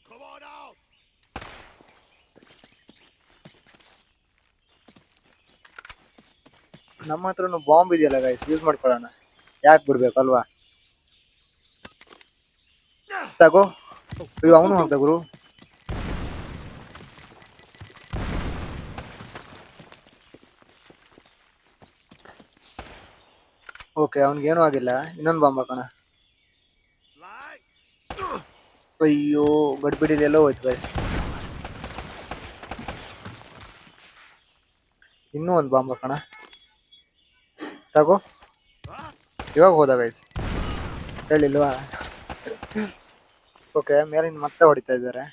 Come on out. ನಮ್ಮ ಹತ್ರನು ಬಾಂಬ್ ಇದೆಯಲ್ಲ ಗೈಸ್, ಯೂಸ್ ಮಾಡ್ಕೊಳ್ಳೋಣ. ಯಾಕೆ ಬಿಡ್ಬೇಕಲ್ವಾ? ತಗೋ. ಅಯ್ಯೋ, ಅವನು ಹೋಗ್ದ ಗುರು. ಓಕೆ, ಅವನಿಗೇನು ಆಗಿಲ್ಲ. ಇನ್ನೊಂದು ಬಾಂಬ್ ಹಾಕೋಣ. ಅಯ್ಯೋ, ಗಡ್ಬಿಡಿಲಿ ಎಲ್ಲೋ ಹೋಯ್ತು ಗೈಸ್. ಇನ್ನೂ ಒಂದು ಬಾಂಬ್ ಹಾಕೋಣ. ತಗೋ, ಇವಾಗ ಹೋದ ಗೈಸ್, ಹೇಳಿಲ್ವಾ? ಓಕೆ, ಮೇಲಿಂದ ಮತ್ತೆ ಹೊಡಿತಾ ಇದ್ದಾರೆ.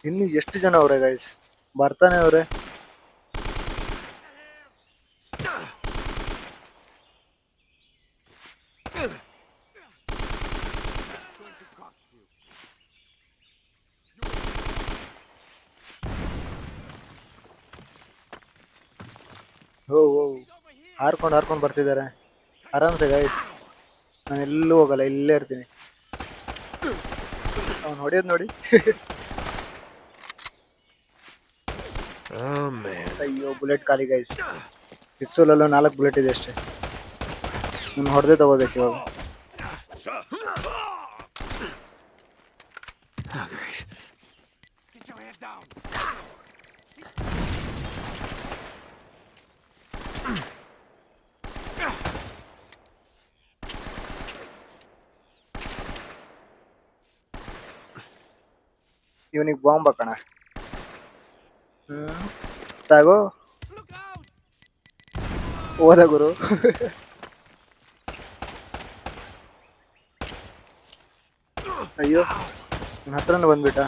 ಇನ್ನು ಎಷ್ಟು ಜನ ಅವ್ರೆ ಗೈಸ್? ಬರ್ತಾನೆ ಅವ್ರೆ. ಓ ಓ ಹಾರ್ಕೊಂಡು ಬರ್ತಿದ್ದಾರೆ ಆರಾಮ್ಸೆ ಗೈಸ್. ನಾನು ಎಲ್ಲೂ ಹೋಗಲ್ಲ, ಇಲ್ಲೇ ಇರ್ತೀನಿ. ಅವ್ನು ಹೊಡೆಯೋದು ನೋಡಿ. Oh man. ಅಯ್ಯೋ ಬುಲೆಟ್ ಖಾಲಿ ಗೈಸ್. ಪಿಸ್ತೂಲಲ್ಲೂ 4 ಬುಲೆಟ್ ಇದೆ ಅಷ್ಟೇ. ನಾನು ಹೊಡೆದೇ ತಗೋಬೇಕು ಇವಾಗ. Oh great. Get your head down. ಇವನಿಗೆ ಬಾಂಬ್ ಹಾಕೋಣ. ತಾಗೋ Look out! ಹೋದ ಗುರು. ಅಯ್ಯೋ ನನ್ನ ಹತ್ರನೇ ಬಂದ್ಬಿಟ್ಟ.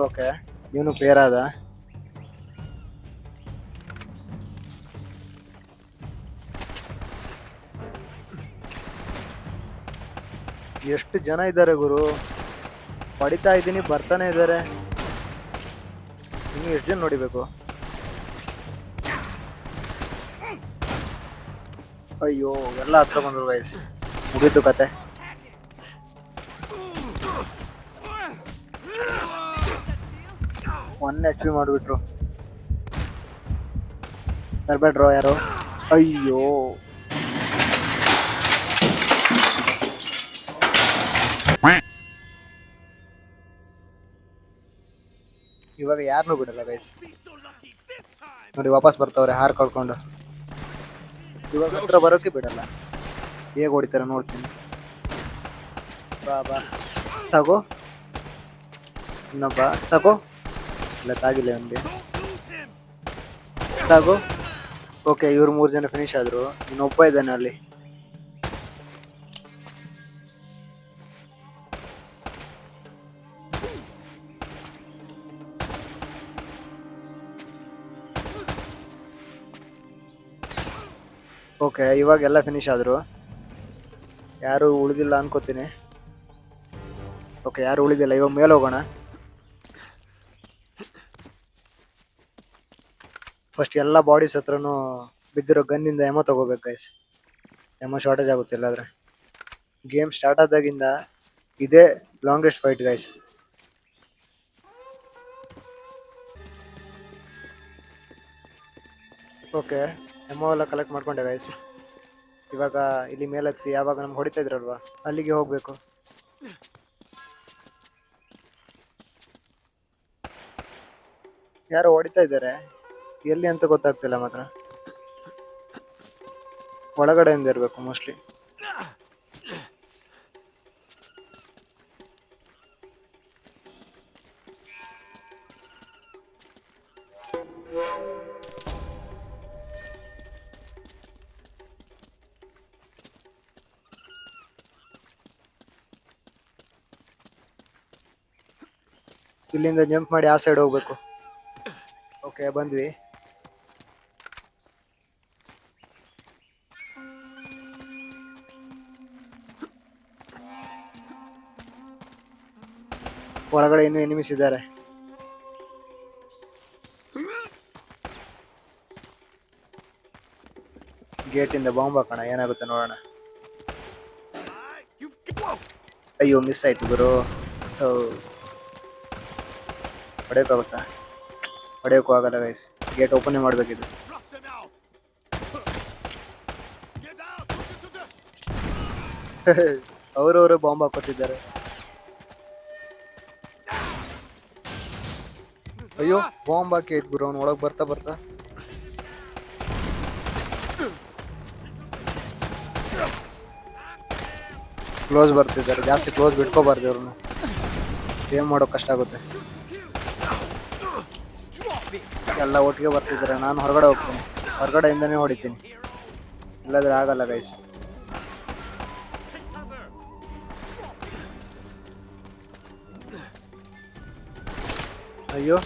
ಓಕೆ ಇವನು ಕ್ಲಿಯರ್ ಆದ. ಎಷ್ಟು ಜನ ಇದ್ದಾರೆ ಗುರು, ಹೊಡಿತಾ ಇದ್ದೀನಿ ಬರ್ತಾನೆ ಇದ್ದಾರೆ. ಇನ್ನು ಎಷ್ಟು ಜನ ನೋಡಿಬೇಕು. ಅಯ್ಯೋ ಎಲ್ಲ ಹತ್ರ ಬಂದ್ರು ಗೈಸ್, ಮುಗೀತು ಕತೆ. ಒನ್ HP ಮಾಡಿಬಿಟ್ರು. ಬರ್ಬೇಡ್ರೋ ಯಾರು. ಅಯ್ಯೋ ಇವಾಗ ಯಾರನ್ನೂ ಬಿಡಲ್ಲ ಗೈಸ್. ನೋಡಿ ವಾಪಸ್ ಬರ್ತವ್ರೆ ಹಾರ್ ಕಳ್ಕೊಂಡು. ಇವಾಗ ಹತ್ರ ಬರೋಕೆ ಬಿಡಲ್ಲ. ಹೇಗೆ ಹೊಡಿತಾರೆ ನೋಡ್ತೀನಿ. ಬಾ ಬಾ ತಗೋ, ಇನ್ನೊಬ್ಬ ತಗೋ. ಇಲ್ಲ ತಾಗಿಲ್ಲ ಅವನಿಗೆ. ತಗೋ. ಓಕೆ ಇವ್ರು 3 ಜನ ಫಿನಿಶ್ ಆದ್ರು. ಇನ್ನೊಬ್ಬ ಇದ್ದಾನೆ ಅಲ್ಲಿ. ಓಕೆ ಇವಾಗ ಎಲ್ಲ ಫಿನಿಶ್ ಆದರು. ಯಾರು ಉಳಿದಿಲ್ಲ ಅನ್ಕೋತೀನಿ. ಓಕೆ ಯಾರು ಉಳಿದಿಲ್ಲ. ಇವಾಗ ಮೇಲೆ ಹೋಗೋಣ. ಫಸ್ಟ್ ಎಲ್ಲ ಬಾಡೀಸ್ ಹತ್ರನೂ ಬಿದ್ದಿರೋ ಗನ್ನಿಂದ ಎಮೋ ತಗೋಬೇಕು ಗೈಸ್. ಎಮೋ ಶಾರ್ಟೇಜ್ ಆಗುತ್ತೆ ಇಲ್ಲಾದ್ರೆ. ಗೇಮ್ ಸ್ಟಾರ್ಟ್ ಆದಾಗಿಂದ ಇದೇ longest fight guys. Okay emo ಎಲ್ಲ ಕಲೆಕ್ಟ್ ಮಾಡ್ಕೊಂಡೆ ಗೈಸ್. ಇವಾಗ ಇಲ್ಲಿ ಮೇಲತ್ತಿ ಯಾವಾಗ ನಮ್ಗೆ ಹೊಡಿತಾ ಇದ್ರಲ್ವಾ ಅಲ್ಲಿಗೆ ಹೋಗ್ಬೇಕು. ಯಾರೋ ಹೊಡಿತಾ ಇದ್ದಾರೆ, ಎಲ್ಲಿ ಅಂತ ಗೊತ್ತಾಗ್ತಿಲ್ಲ ಮಾತ್ರ. ಒಳಗಡೆಯಿಂದ ಇರಬೇಕು ಮೋಸ್ಟ್ಲಿ. ಇಲ್ಲಿಂದ ಜಂಪ್ ಮಾಡಿ ಆ ಸೈಡ್ ಹೋಗ್ಬೇಕು. ಓಕೆ ಬಂದ್ವಿ. ಒಳಗಡೆ ಇನ್ನೂ ಎನಿಮಿಸ್ ಇದ್ದಾರೆ. ಗೇಟ್ ಇಂದ ಬಾಂಬ್ ಹಾಕೋಣ, ಏನಾಗುತ್ತೆ ನೋಡೋಣ. ಅಯ್ಯೋ ಮಿಸ್ ಆಯ್ತು ಗುರು. ಹೊಡೆಯೋಕ್ಕಾಗುತ್ತಾ? ಹೊಡೆಯೋಕ್ಕೂ ಆಗಲ್ಲ ಗೈಸ್. Gate open ಮಾಡಬೇಕಿದು. ಅವರವರು ಬಾಂಬ್ ಹಾಕೋತಿದ್ದಾರೆ. ಅಯ್ಯೋ ಬಾಂಬ್ ಹಾಕಿ ಆಯ್ತು ಗುರು. ಅವ್ನು ಒಳಗೆ ಬರ್ತಾ ಬರ್ತಾ ಕ್ಲೋಸ್ ಬರ್ತಿದ್ದಾರೆ. ಜಾಸ್ತಿ ಕ್ಲೋಸ್ ಬಿಟ್ಕೋಬಾರ್ದು ಅವ್ರನ್ನ. ಗೇಮ್ ಮಾಡೋಕೆ ಕಷ್ಟ ಆಗುತ್ತೆ. ಎಲ್ಲ ಒಟ್ಟಿಗೆ ಬರ್ತಿದ್ದಾರೆ. ನಾನು ಹೊರಗಡೆ ಹೋಗ್ತೀನಿ, ಹೊರಗಡೆಯಿಂದನೇ ಹೊಡಿತೀನಿ, ಇಲ್ಲಾಂದ್ರೆ ಆಗಲ್ಲ ಗೈಸ್. ಅಯ್ಯೋ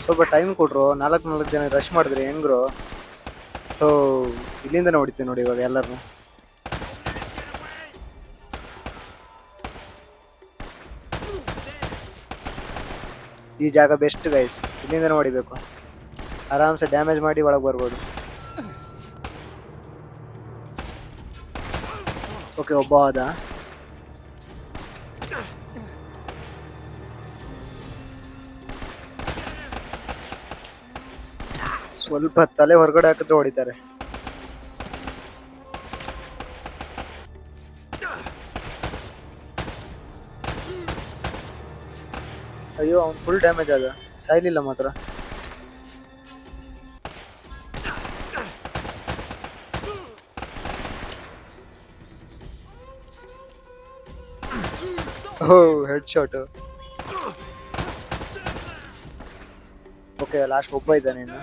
ಸ್ವಲ್ಪ ಟೈಮ್ ಕೊಟ್ರು. 4 ಜನ ರಶ್ ಮಾಡಿದ್ರಿ ಹೆಂಗ್ರು. ಸೊ ಇಲ್ಲಿಂದನೇ ಹೊಡಿತೀನಿ ನೋಡಿ ಇವಾಗ ಎಲ್ಲರನ್ನು. ಈ ಜಾಗ ಬೆಸ್ಟ್ ಗೈಸ್, ಇಲ್ಲಿಂದ ಹೊಡಿಬೇಕು. ಆರಾಮ್ಸೆ ಡ್ಯಾಮೇಜ್ ಮಾಡಿ ಒಳಗೆ ಬರ್ಬೋದು. ಓಕೆ, ಒಬ್ಬ ಆದ. ಸ್ವಲ್ಪ ತಲೆ ಹೊರಗಡೆ ಹಾಕಿದ್ರೆ ಹೊಡಿತಾರೆ. ಅಯ್ಯೋ, ಅವ್ನು ಫುಲ್ ಡ್ಯಾಮೇಜ್ ಆದ, ಸಾಯ್ಲಿಲ್ಲ ಮಾತ್ರ. ಓ, ಹೆಡ್ ಶಾಟ್. ಓಕೆ, ಲಾಸ್ಟ್ ಒಬ್ಬ ಇದ್ದಾನೆ ಇನ್ನು.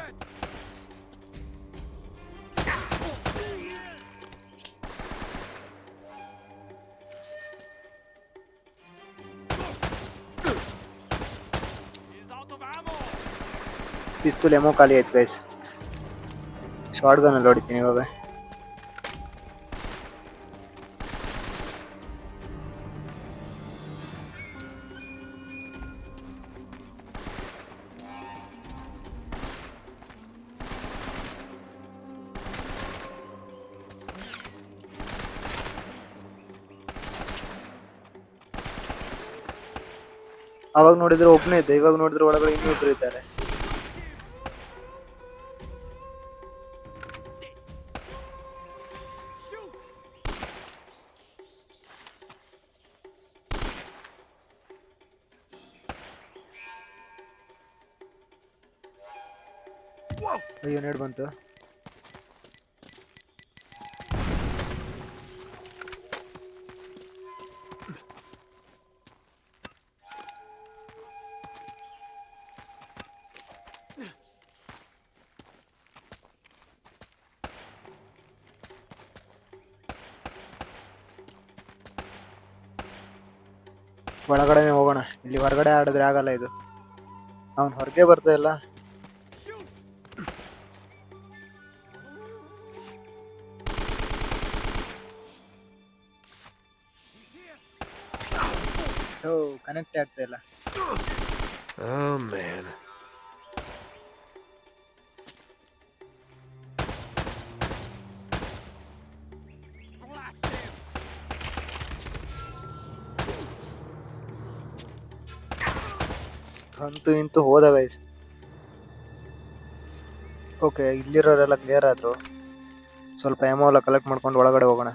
ಪಿಸ್ತೂಲ್ ಎಮೋ ಖಾಲಿ ಆಯ್ತು ಗೈಸ್. ಶಾರ್ಟ್ ಗನ್ ಅಲ್ಲಿ ಹೊಡಿತೀನಿ ಇವಾಗ. ಅವಾಗ ನೋಡಿದ್ರೆ ಒಬ್ಬನೇ ಇದ್ದೆ, ಇವಾಗ ನೋಡಿದ್ರೆ ಒಳಗಡೆ ಇನ್ನೂ ಇಬ್ರು ಇದ್ದಾರೆ. ಅಯ್ಯೋ, ನೆಡ್ ಬಂತು. ಒಳಗಡೆನೆ ಹೋಗೋಣ, ಇಲ್ಲಿ ಹೊರಗಡೆ ಆಡಿದ್ರೆ ಆಗಲ್ಲ ಇದು. ಅವನು ಹೊರಗೆ ಬರ್ತಾ ಇಲ್ಲ. ಕನೆಕ್ಟ್ ಆಗ್ತಾ ಇಲ್ಲ. Oh man. ಅಂತೂ ಇಂತೂ ಹೋದ ಗೈಸ್. ಓಕೆ, ಇಲ್ಲಿರೋರೆಲ್ಲ ಕ್ಲಿಯರ್ ಆದ್ರು. ಸ್ವಲ್ಪ ಎಮೋ ಎಲ್ಲ ಕಲೆಕ್ಟ್ ಮಾಡ್ಕೊಂಡು ಒಳಗಡೆ ಹೋಗೋಣ.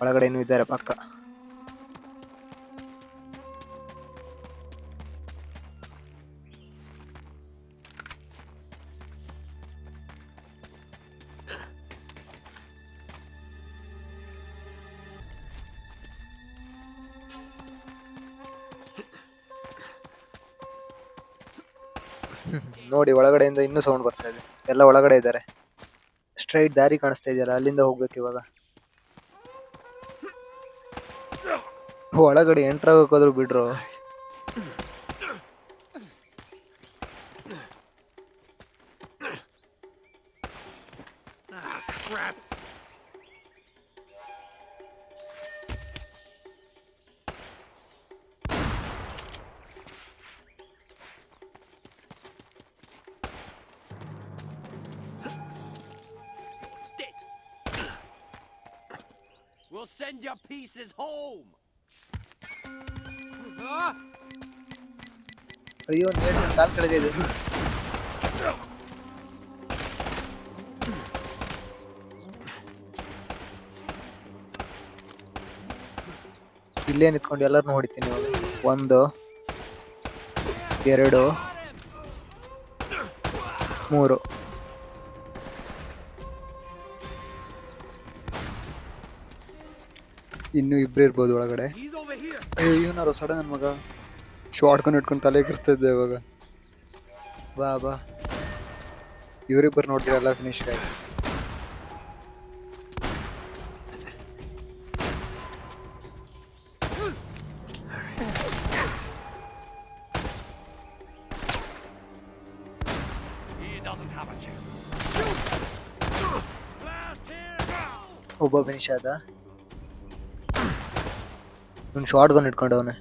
ಒಳಗಡೆ ಇನ್ನೂ ಇದ್ದಾರೆ ಪಕ್ಕ. ನೋಡಿ, ಒಳಗಡೆಯಿಂದ ಇನ್ನೂ ಸೌಂಡ್ ಬರ್ತಾ ಇದೆ. ಎಲ್ಲ ಒಳಗಡೆ ಇದ್ದಾರೆ. ಸ್ಟ್ರೈಟ್ ದಾರಿ ಕಾಣಿಸ್ತಾ ಇದೆಯಲ್ಲ, ಅಲ್ಲಿಂದ ಹೋಗ್ಬೇಕು ಇವಾಗ. ಒಳಗಡೆ entry ಆಗೋಕ್ಕಾದ್ರೂ ಬಿಡ್ರು. We'll send your pieces home. ಅಯ್ಯೋ, ನೇಟ್ ಕಾಲ್ ಕೆಳಗೆ ಇದೆ. ಇಲ್ಲೇ ನಿಂತ್ಕೊಂಡು ಎಲ್ಲರನ್ನೂ ಹೊಡಿತೀನಿ ಇವಾಗ. 1 2 3. ಇನ್ನೂ ಇಬ್ರು ಇರ್ಬೋದು ಒಳಗಡೆ. ಅಯ್ಯೋ, ಇವನಾರು ಸಡನ್ ನನ್ನ ಮಗ ಶಾರ್ಟ್ ಗನ್ ಇಟ್ಕೊಂಡು ತಲೆಗೆ ಇರ್ತಿದ್ದೆ ಇವಾಗ. ಬಾ ಬಾ, ಇವರಿಬ್ಬರು ನೋಡ್ರಿ ಎಲ್ಲ ಫಿನಿಶ್ ಗೈಸ್. ಒಬ್ಬ ಫಿನಿಶ್ ಆದ. ಇವನು ಶಾರ್ಟ್ ಗನ್ ಇಟ್ಕೊಂಡವನೆ.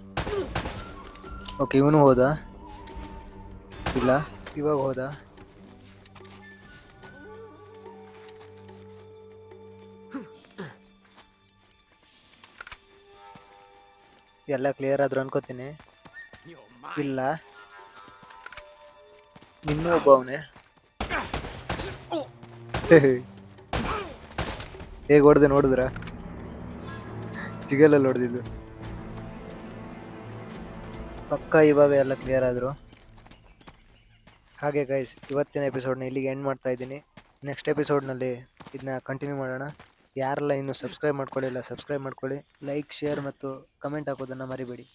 ಓಕೆ, ಇವನು ಹೋದ. ಇಲ್ಲ, ಇವಾಗ ಹೋದ. ಎಲ್ಲ ಕ್ಲಿಯರ್ ಆದ್ರು ಅನ್ಕೋತೀನಿ. ಇಲ್ಲ, ಇನ್ನೂ ಒಬ್ಬ ಅವನೇ. ಹೇಗೆ ಹೊಡೆದೆ ನೋಡಿದ್ರ? ಜಿಗಲಲ್ಲಿ ಹೊಡೆದಿದ್ದು. ಪಕ್ಕ ಇವಾಗ ಎಲ್ಲ ಕ್ಲಿಯರ್ ಆದರು. ಹಾಗೆ ಗೈಸ್, ಇವತ್ತಿನ ಎಪಿಸೋಡ್ನ ಇಲ್ಲಿಗೆ ಎಂಡ್ ಮಾಡ್ತಾ ಇದ್ದೀನಿ. ನೆಕ್ಸ್ಟ್ ಎಪಿಸೋಡ್ನಲ್ಲಿ ಇದನ್ನ ಕಂಟಿನ್ಯೂ ಮಾಡೋಣ. ಯಾರೆಲ್ಲ ಇನ್ನೂ ಸಬ್ಸ್ಕ್ರೈಬ್ ಮಾಡ್ಕೊಳ್ಳಿಲ್ಲ ಸಬ್ಸ್ಕ್ರೈಬ್ ಮಾಡ್ಕೊಳ್ಳಿ. ಲೈಕ್, ಶೇರ್ ಮತ್ತು ಕಮೆಂಟ್ ಹಾಕೋದನ್ನು ಮರಿಬೇಡಿ.